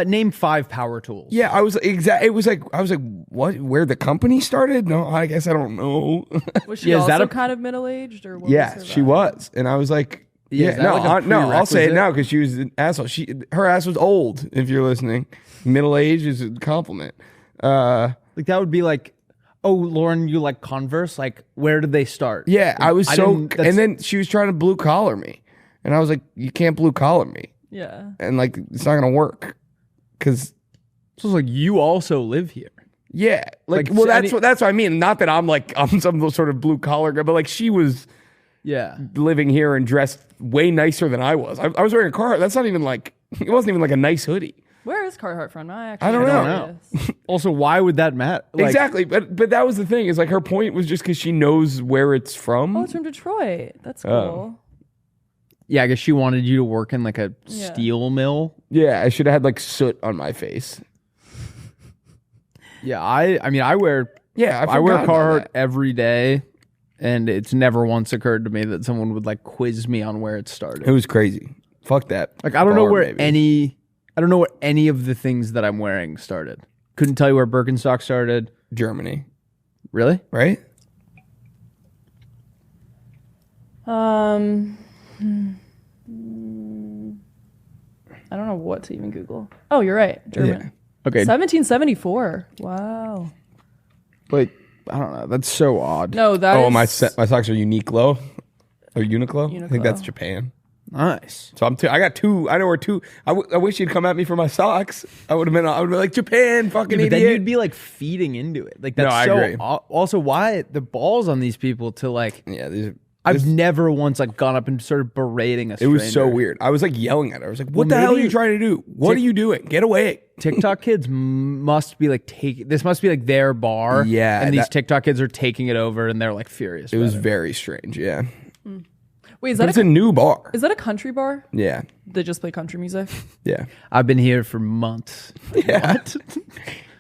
Name 5 power tools. Yeah, I was I was like, what? Where the company started? No, I guess I don't know. Was she Yeah, is that also a- kind of middle-aged or what? Yeah, was her she vibe? was, and I was like, Yeah, yeah, is that like a no, I'll say it prerequisite? now because she was an asshole. Her ass was old. If you're listening, middle age is a compliment. Like that would be like, oh, Lauren, you like Converse? Like, where did they start? Yeah, I was didn't- that's- and then she was trying to blue collar me, and I was like, you can't blue collar me, Yeah. and like it's not gonna work, because. So it's like you also live here. Yeah, like Like, well, so that's what I mean. Not that I'm some sort of blue collar guy, but like she was Yeah. living here and dressed way nicer than I was. I was wearing a Carhartt. That's not even like it wasn't even like a nice hoodie. Where is Carhartt from? I actually don't know. know. Also, why would that matter? Like, Exactly, but that was the thing. Is like her point was just because she knows where it's from. Oh, it's from Detroit. That's cool. Oh. Yeah, I guess she wanted you to work in like a Yeah. steel mill. Yeah, I should have had like soot on my face. Yeah, I mean, I wear Yeah, I wear forgot about Carhartt that. every day, and it's never once occurred to me that someone would like quiz me on where it started. It was crazy. Fuck that. Like I don't know bar, where maybe. I don't know where any of the things that I'm wearing started. Couldn't tell you where Birkenstock started. Germany, Really? right? I don't know what to even Google. Oh, you're right. German. Okay. 1774. Wow. But I don't know. That's so odd. No, that Oh, is- my socks are Uniqlo or Uniqlo. I think that's Uniqlo. Japan. Nice. So I got two. I know where two. I wish you'd come at me for my socks. I would have been like Japan, fucking But idiot. then you'd be like feeding into it. Like that's I so agree. Also, why the balls on these people to like yeah, these are. I've never once like gone up and started berating a It stranger. was so weird. I was like yelling at her. I was like, "What Well, the hell are maybe you trying to do? What are you doing? Get away!" TikTok kids must be like this must be like their bar. Yeah, And these that- TikTok kids are taking it over and they're like furious. It was about very strange. Yeah, Wait, is but that it's a new bar. is that a country bar? Yeah, They just play country music? yeah, I've been here for months. yeah.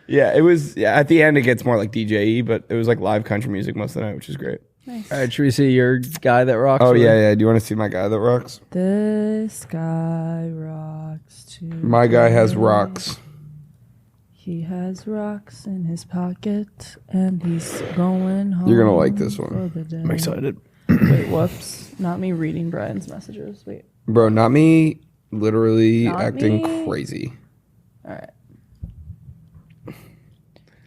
Yeah, it was. Yeah, at the end it gets more like DJE, but it was like live country music most of the night, which is great. All right, should we see your guy that rocks? Oh with yeah, it? yeah. Do you want to see my guy that rocks? This guy rocks too. My guy has rocks. He has rocks in his pocket and he's going home. You're gonna like this one. for the day. I'm excited. Wait, whoops. Not me reading Brian's messages. Wait. Bro, not me literally Not acting me. crazy. All right.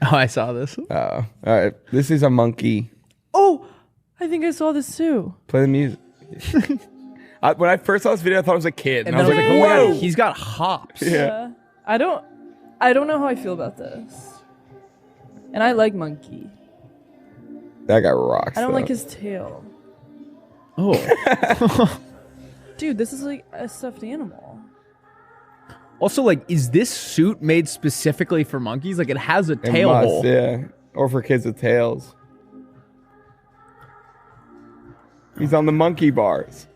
Oh, I saw this. All right. This is a monkey. Oh, I think I saw this too. Play the music. When I first saw this video, I thought it was a kid. And I was like, oh my whoa. God, he's got hops. Yeah. I don't know how I feel about this. And I like monkey. That guy rocks. I don't though. like his tail. Oh. Dude, this is like a stuffed animal. Also, like, is this suit made specifically for monkeys? Like, it has a It tail must, hole. Yeah. Or for kids with tails. He's on the monkey bars.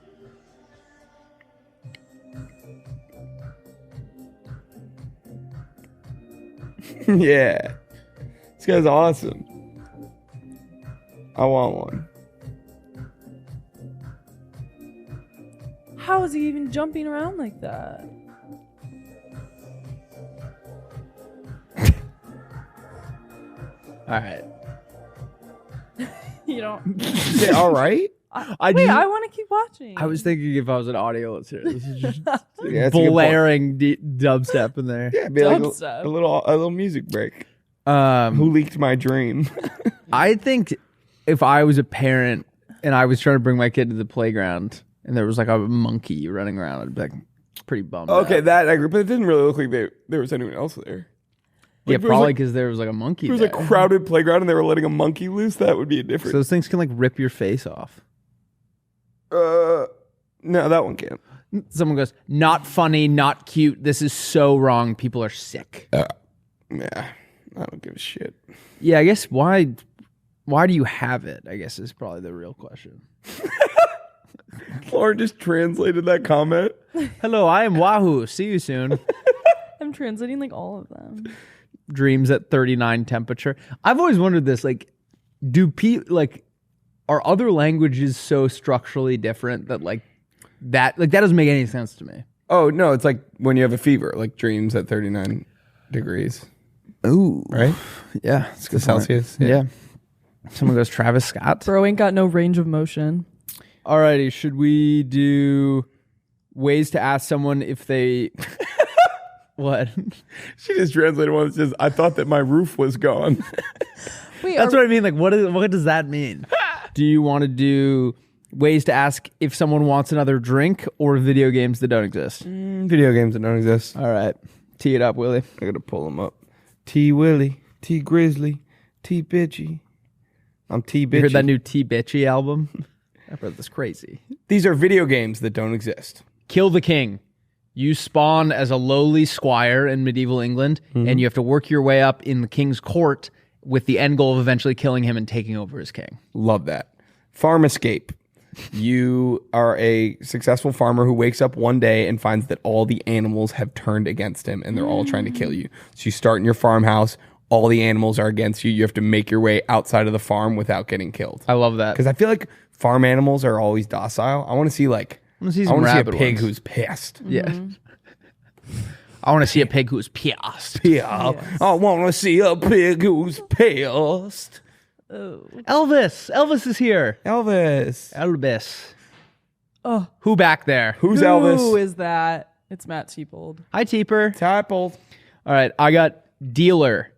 Yeah. This guy's awesome. I want one. How is he even jumping around like that? All right. You don't. Is it all right? I Wait, just- I want to keep watching. I was thinking if I was an audio listener, this is just Yeah, it's a good point. blaring dubstep in there. Yeah, it'd be like Dubstep. a little music break. Who leaked my dream? I think if I was a parent and I was trying to bring my kid to the playground and there was like a monkey running around, I'd be like pretty bummed. Okay, out. that I agree, but it didn't really look like there was anyone else there. Yeah, Like, there was, probably like- because there was like a monkey. If it was there. a crowded playground and they were letting a monkey loose, that would be a So different. those things can like rip your face off. No, that one can't. Someone goes, not funny, not cute. This is so wrong. People are sick. Yeah, I don't give a shit. Yeah, I guess why do you have it? I guess is probably the real question. Lauren just translated that comment. Hello, I am Wahoo. See you soon. I'm translating like all of them. Dreams at 39 temperature. I've always wondered this, like, are other languages so structurally different that that doesn't make any sense to me. Oh, no, it's like when you have a fever, like dreams at 39 degrees. Ooh. Right? Yeah. It's The Celsius. Yeah. Someone goes, Travis Scott. Bro ain't got no range of motion. Alrighty, should we do ways to ask someone if they... What? She just translated one that says, I thought that my roof was gone. Wait, That's what I mean. Like, what does that mean? Do you want to do ways to ask if someone wants another drink or video games that don't exist? Video games that don't exist. All right. Tee it up, Willie. I gotta pull them up. T Willie, T Grizzly, T Bitchy. I'm T Bitchy. You heard that new T Bitchy album? That brother's crazy. These are video games that don't exist. Kill the King. You spawn as a lowly squire in medieval England, and you have to work your way up in the king's court with the end goal of eventually killing him and taking over as king. Love that. Farm Escape. You are a successful farmer who wakes up one day and finds that all the animals have turned against him and they're all trying to kill you. So you start in your farmhouse. All the animals are against you. You have to make your way outside of the farm without getting killed. I love that. Because I feel like farm animals are always docile. I want to see I want to see a pig who's pissed. Yeah. I want to see a pig who's pissed. Yeah. Yes. I want to see a pig who's pissed. Oh. Elvis is here. Elvis. Oh. Who back there? Who's Who Elvis? is that? It's Matt Teepold. Hi, Teeper. Typal. All right, I got dealer.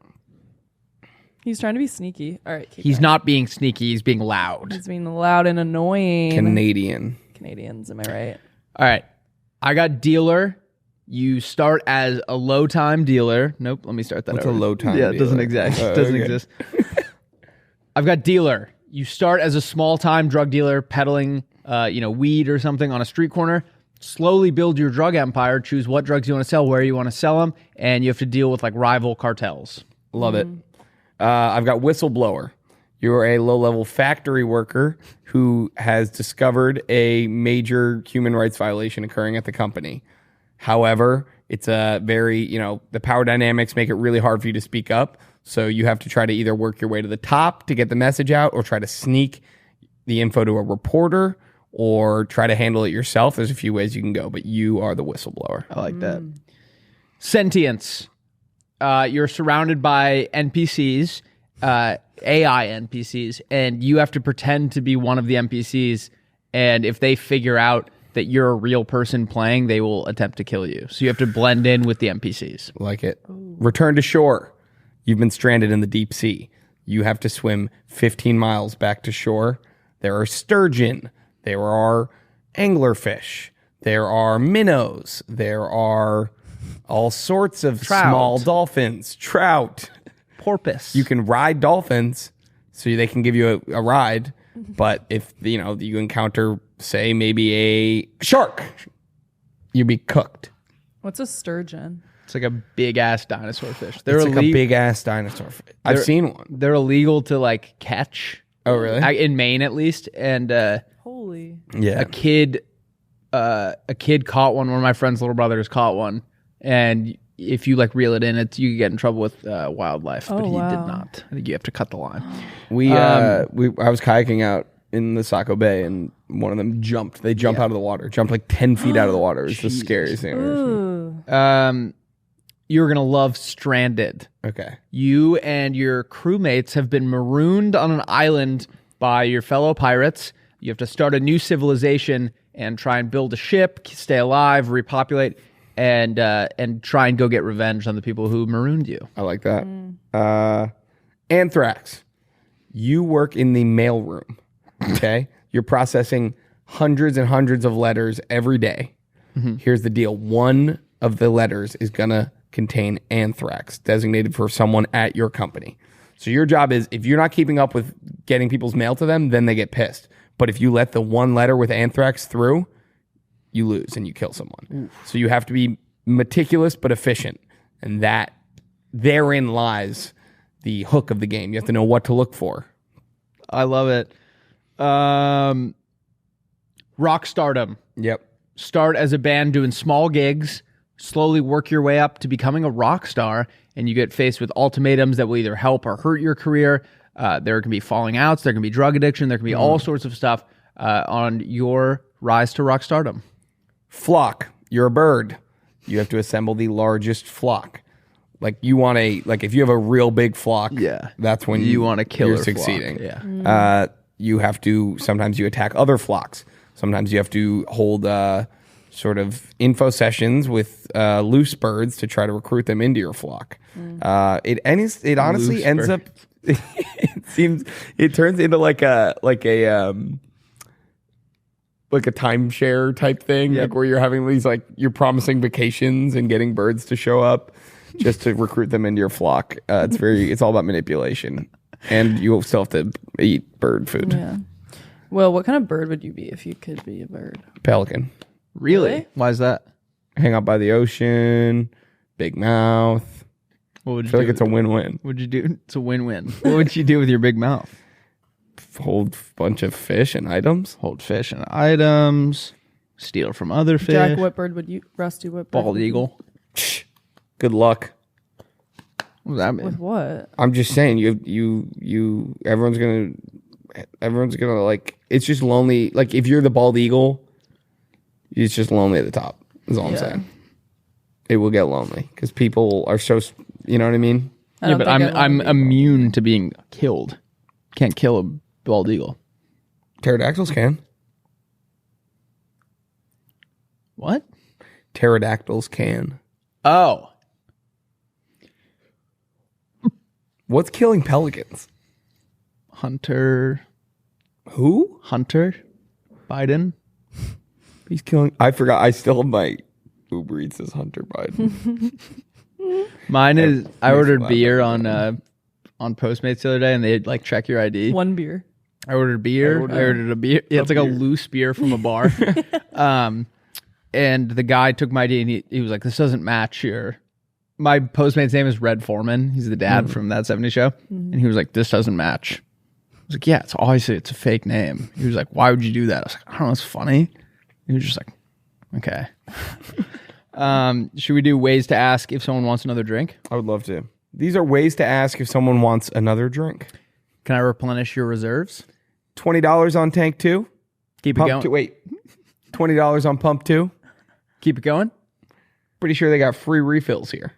He's trying to be sneaky. All right, keep He's going. not being sneaky. He's being loud. He's being loud and annoying. Canadian. Canadians, am I right? All right, I got dealer. You start as a low time dealer. Nope, let me start that What's over. a low time Yeah, it doesn't dealer? exist. Oh, Doesn't okay. exist. I've got dealer. You start as a small time drug dealer peddling, weed or something on a street corner. Slowly build your drug empire. Choose what drugs you want to sell, where you want to sell them, and you have to deal with like rival cartels. Love it. I've got whistleblower. You're a low-level factory worker who has discovered a major human rights violation occurring at the company. However, it's a very, the power dynamics make it really hard for you to speak up. So you have to try to either work your way to the top to get the message out or try to sneak the info to a reporter or try to handle it yourself. There's a few ways you can go, but you are the whistleblower. I like that. Sentience. You're surrounded by NPCs, AI NPCs, and you have to pretend to be one of the NPCs. And if they figure out that you're a real person playing, they will attempt to kill you. So you have to blend in with the NPCs. Like it. Return to shore. You've been stranded in the deep sea. You have to swim 15 miles back to shore. There are sturgeon. There are anglerfish. There are minnows. There are all sorts of small dolphins, trout, Porpoise. You can ride dolphins, so they can give you a ride. But if you encounter, say, maybe a shark, you'd be cooked. What's a sturgeon? It's like a big ass dinosaur fish. It's like a big ass dinosaur fish. I've seen one. They're illegal to like catch. Oh, really? In Maine, at least. And Holy. Yeah. a kid caught one. One of my friend's little brothers caught one, and if you like reel it in, you could get in trouble with wildlife. But he did not. I think you have to cut the line. I was kayaking out in the Saco Bay, and one of them jumped. They jump out of the water, jumped like 10 feet out of the water. It's the scariest thing I've ever seen. You're gonna love Stranded. Okay. You and your crewmates have been marooned on an island by your fellow pirates. You have to start a new civilization and try and build a ship, stay alive, repopulate, and try and go get revenge on the people who marooned you. I like that. Anthrax. You work in the mailroom. Okay. You're processing hundreds and hundreds of letters every day. Here's the deal. One of the letters is going to contain anthrax, designated for someone at your company. So your job is, if you're not keeping up with getting people's mail to them, then they get pissed. But if you let the one letter with anthrax through, you lose and you kill someone. So you have to be meticulous but efficient, and that therein lies the hook of the game. You have to know what to look for. I love it. Rock stardom. Yep. Start as a band doing small gigs, slowly work your way up to becoming a rock star, and you get faced with ultimatums that will either help or hurt your career. There can be falling outs, there can be drug addiction, there can be all sorts of stuff on your rise to rock stardom. Flock. You're a bird. You have to assemble the largest flock. Like if you have a real big flock, that's when you want to kill. You're succeeding. Flock. Yeah. You have to. Sometimes you attack other flocks. Sometimes you have to hold sort of info sessions with loose birds to try to recruit them into your flock. It honestly Loose ends up. It turns into like a timeshare type thing, like where you're having these you're promising vacations and getting birds to show up just to recruit them into your flock. It's all about manipulation, and you still have to eat bird food. Yeah. Well, what kind of bird would you be if you could be a bird? Pelican. Really? Why is that? Hang out by the ocean, big mouth. What would you I feel do? like it's a win-win. What'd you do? It's a win-win. What would you do with your big mouth? Hold a bunch of fish and items. Hold fish and items. Steal from other fish. Jack, what bird would you? Rusty, what bird? Bald eagle. Good luck. What does that mean? With what? I'm just saying, everyone's gonna it's just lonely. Like if you're the bald eagle, it's just lonely at the top. Is all I'm saying. It will get lonely because people are so, you know what I mean? Yeah, but I'm immune to being killed. Can't kill a bald eagle. Pterodactyls can. What? Pterodactyls can. Oh. What's killing pelicans? Hunter. Who? Hunter Biden. He's killing. I forgot. I still have my Uber Eats as Hunter Biden. Mine is. I ordered beer on Postmates the other day, and they check your ID. One beer. I ordered beer. I ordered a beer. Yeah, it's like a loose beer from a bar. And the guy took my ID, and he was like, "This doesn't match your." My Postmate's name is Red Foreman. He's the dad from That 70s Show, and he was like, "This doesn't match." I was like, "Yeah, it's obviously it's a fake name." He was like, "Why would you do that?" I was like, "I don't know, it's funny." He was just like, "Okay." Should we do ways to ask if someone wants another drink? I would love to. These are ways to ask if someone wants another drink. Can I replenish your reserves? $20 on tank 2. Keep it going. Wait, $20 on pump 2. Keep it going. Pretty sure they got free refills here.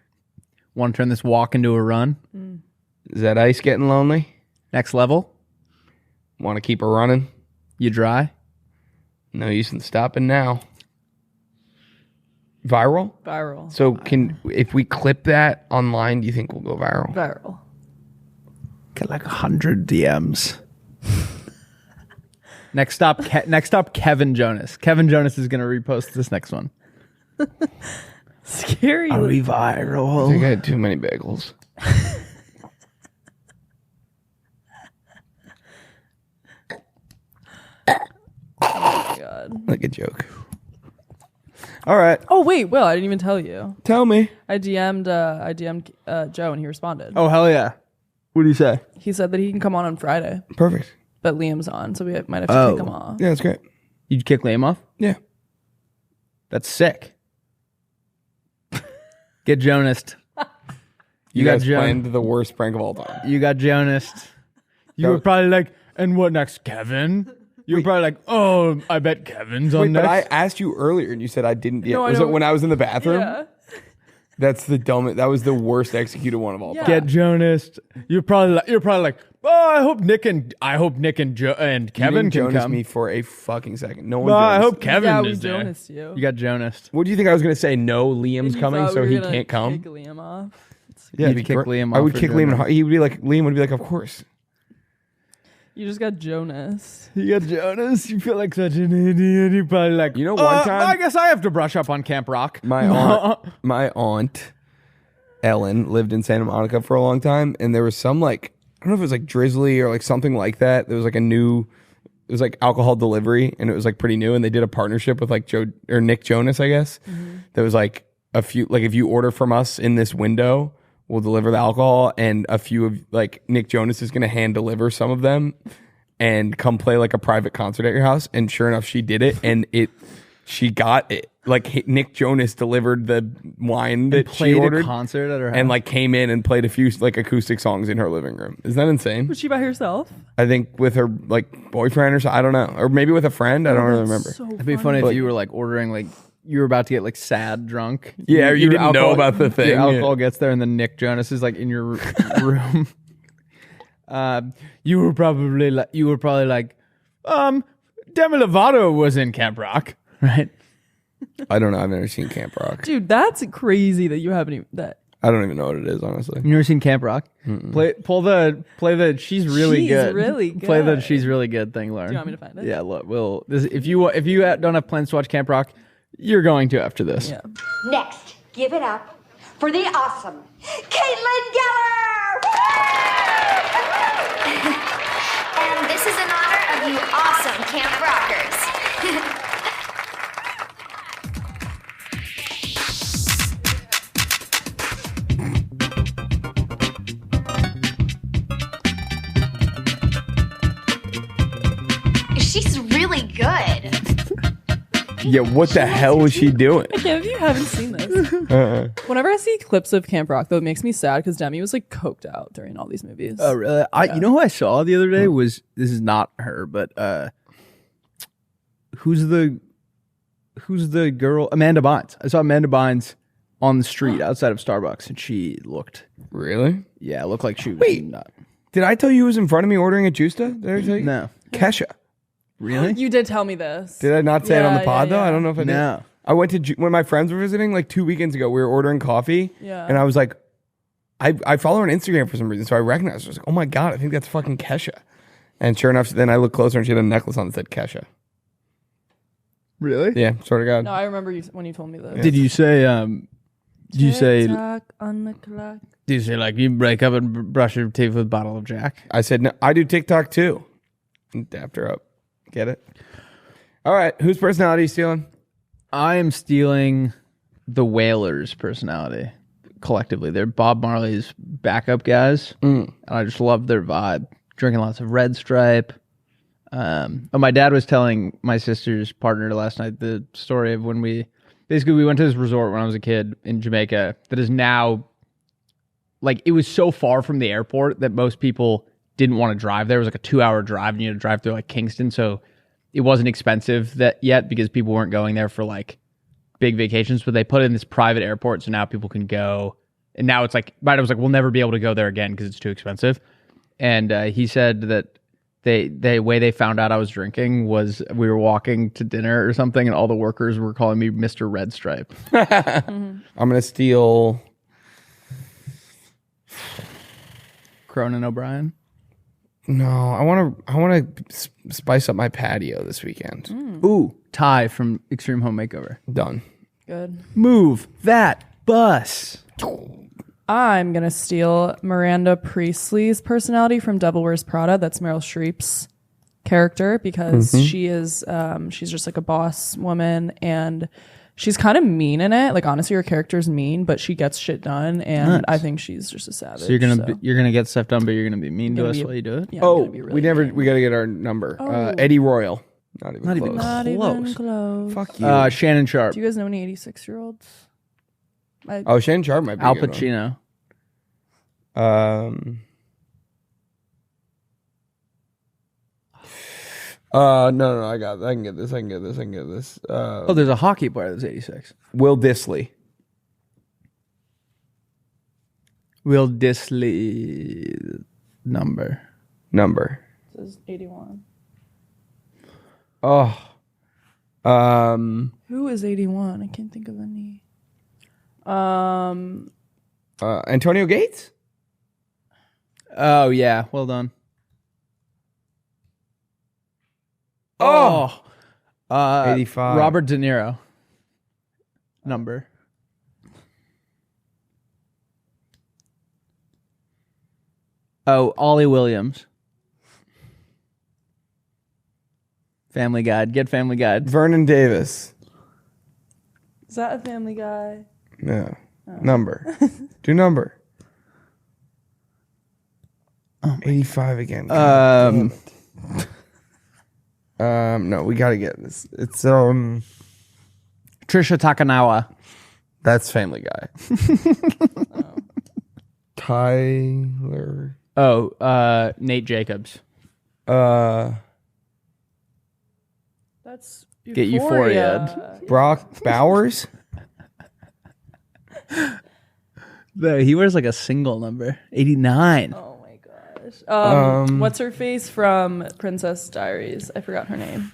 Want to turn this walk into a run? Is that ice getting lonely? Next level? Want to keep her running? You dry? No use in stopping now. Viral? Viral. So if we clip that online, do you think we'll go viral? Viral. Get 100 DMs. Next stop, Kevin Jonas. Kevin Jonas is going to repost this next one. Scary. Are we I viral? think I had too many bagels. Oh, God. Like a joke. All right. Oh, wait, Will, I didn't even tell you. Tell me. I DM'd Joe and he responded. Oh, hell yeah. What do you say? He said that he can come on Friday, Perfect. but Liam's on, so we might have to kick him off. Yeah, that's great. You'd kick Liam off? Yeah. That's sick. Get Jonased. You got guys planned the worst prank of all time. You got Jonased. You were probably like, and what next, Kevin? You were probably like, oh, I bet Kevin's on But I next. asked you earlier and you said I didn't. No, I was know. it when I was in the bathroom? Yeah. That's the dumbest. That was the worst executed one of all time. Get Jonased. You're probably like, oh, I hope Nick and Joe and You Kevin didn't can Jonas come. me for a fucking second. No one. Well, I Jonas- hope Kevin Yeah, we is there. Jonas you. You got Jonased. What do you think I was going to say? No, Liam's coming, so he can't come. Kick Liam off. Yeah, You'd it'd be kick great. Liam I off would for kick doing Liam. that. He would be like, Liam would be like, of course. You just got Jonas. You got Jonas. You feel like such an idiot. You probably like. You know, one time- I guess I have to brush up on Camp Rock. My aunt Ellen lived in Santa Monica for a long time, and there was some I don't know if it was drizzly or something like that. There was a new it was like alcohol delivery, and it was like pretty new, and they did a partnership with like Nick Jonas, I guess. That was like a few, like if you order from us in this window, we'll deliver the alcohol, and a few of like Nick Jonas is going to hand deliver some of them and come play like a private concert at your house. And sure enough, she did it, and she got it. Like Nick Jonas delivered the wine that she ordered, a concert at her house. and like came in and played a few like acoustic songs in her living room. Isn't that insane? Was she by herself? I think with her like boyfriend or so, I don't know, or maybe with a friend. I don't really remember. So It'd be funny if you were like ordering like you were about to get like sad drunk. Yeah, or you Your didn't know about the thing. Your Yeah. alcohol gets there, and then Nick Jonas is like in your room. You were probably like, Demi Lovato was in Camp Rock, right? I don't know. I've never seen Camp Rock. Dude, that's crazy that you haven't even that. I don't even know what it is, honestly. You never seen Camp Rock? Play the she's really She's good. really Play the good. she's really good thing, Lauren. Do you want me to find it? Yeah, look, if you don't have plans to watch Camp Rock, you're going to after this. Yeah. Next, give it up for the awesome Caitlin Geller! And this is in honor of you awesome Camp Rockers. She's really good. Yeah, what the hell was she doing? Yeah, if you haven't seen this. Whenever I see clips of Camp Rock, though, it makes me sad because Demi was like coked out during all these movies. Oh, really? You know who I saw the other day was, this is not her, but who's the girl? Amanda Bynes. I saw Amanda Bynes on the street outside of Starbucks, and she looked, Really? looked like she was Wait. not. Did I tell you who was in front of me ordering a Justa? Did I tell you? No. Kesha. Really? You did tell me this. Did I not say it on the Yeah, pod yeah, though? yeah. I don't know if I did. No. I went to when my friends were visiting like 2 weekends ago. We were ordering coffee, Yeah. and I was like, I follow her on Instagram for some reason, so I recognized her. I was like, oh my god, I think that's fucking Kesha. And sure enough, then I looked closer, and she had a necklace on that said Kesha. Really? Yeah, sort of God. No, I remember you when you told me this. Did you say? Did you say? Tick-tock on the clock. Did you say like you break up and brush your teeth with a bottle of Jack? I said no. I do TikTok too. And dapped her up. Get it? All right. Whose personality are you stealing? I am stealing the Whalers' personality collectively. They're Bob Marley's backup guys, and I just love their vibe. Drinking lots of Red Stripe. My dad was telling my sister's partner last night the story of when we went to this resort when I was a kid in Jamaica that is now, like, it was so far from the airport that most people didn't want to drive there. It was like a 2-hour drive, and you had to drive through like Kingston, so it wasn't expensive yet because people weren't going there for like big vacations, but they put it in this private airport, so now people can go. And now it's like, my dad was like, we'll never be able to go there again because it's too expensive. And he said that the way they found out I was drinking was we were walking to dinner or something, and all the workers were calling me Mr. Red Stripe. I'm gonna steal Cronin O'Brien. No, I want to spice up my patio this weekend. Ooh, Ty from Extreme Home Makeover. Done. Good. Move that bus. I'm gonna steal Miranda Priestley's personality from Devil Wears Prada. That's Meryl Streep's character because she is she's just like a boss woman, and she's kind of mean in it. Like, honestly, her character's mean, but she gets shit done, and Nice. I think she's just a savage. So you're gonna get stuff done, but you're gonna be mean to Gonna us be- while you do it. Yeah, I'm Oh, gonna be really we got to get our number. Eddie Royal. Not even close. not even close. Fuck you. Shannon Sharp. Do you guys know any 86-year-olds? Oh, Shannon Sharp might be Al a good one. Pacino. No, I got. I can get this. Oh, there's a hockey player that's 86. Will Disley. Will Disley number. This is 81. Oh. Who is 81? I can't think of any. Antonio Gates. Oh yeah, well done. Oh. 85. Robert De Niro number. Oh, Ollie Williams. Family Guide. Get Family Guide. Vernon Davis. Is that a Family Guy? No. Number. Do number. 85 again. God damn it. No, we gotta get this. It's Trisha Takanawa. that's Family Guy. Tyler. Oh, Nate Jacobs. That's Get Euphoria. Brock Bowers. He wears like a single number. 89. Oh my gosh. What's her face from Princess Diaries? I forgot her name.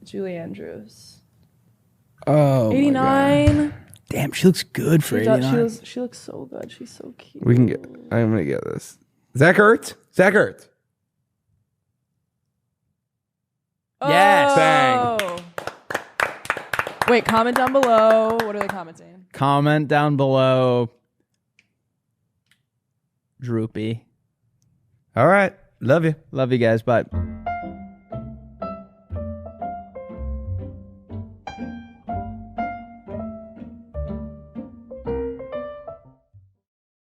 Julie Andrews. Oh, 89. Damn, she looks good for 89. She looks so good. She's so cute. We can get. I'm gonna get this. Zach Ertz. Zach Ertz. Yes. Bang. Wait, comment down below. What are they commenting? Comment down below. Droopy. All right. Love you. Love you guys. Bye.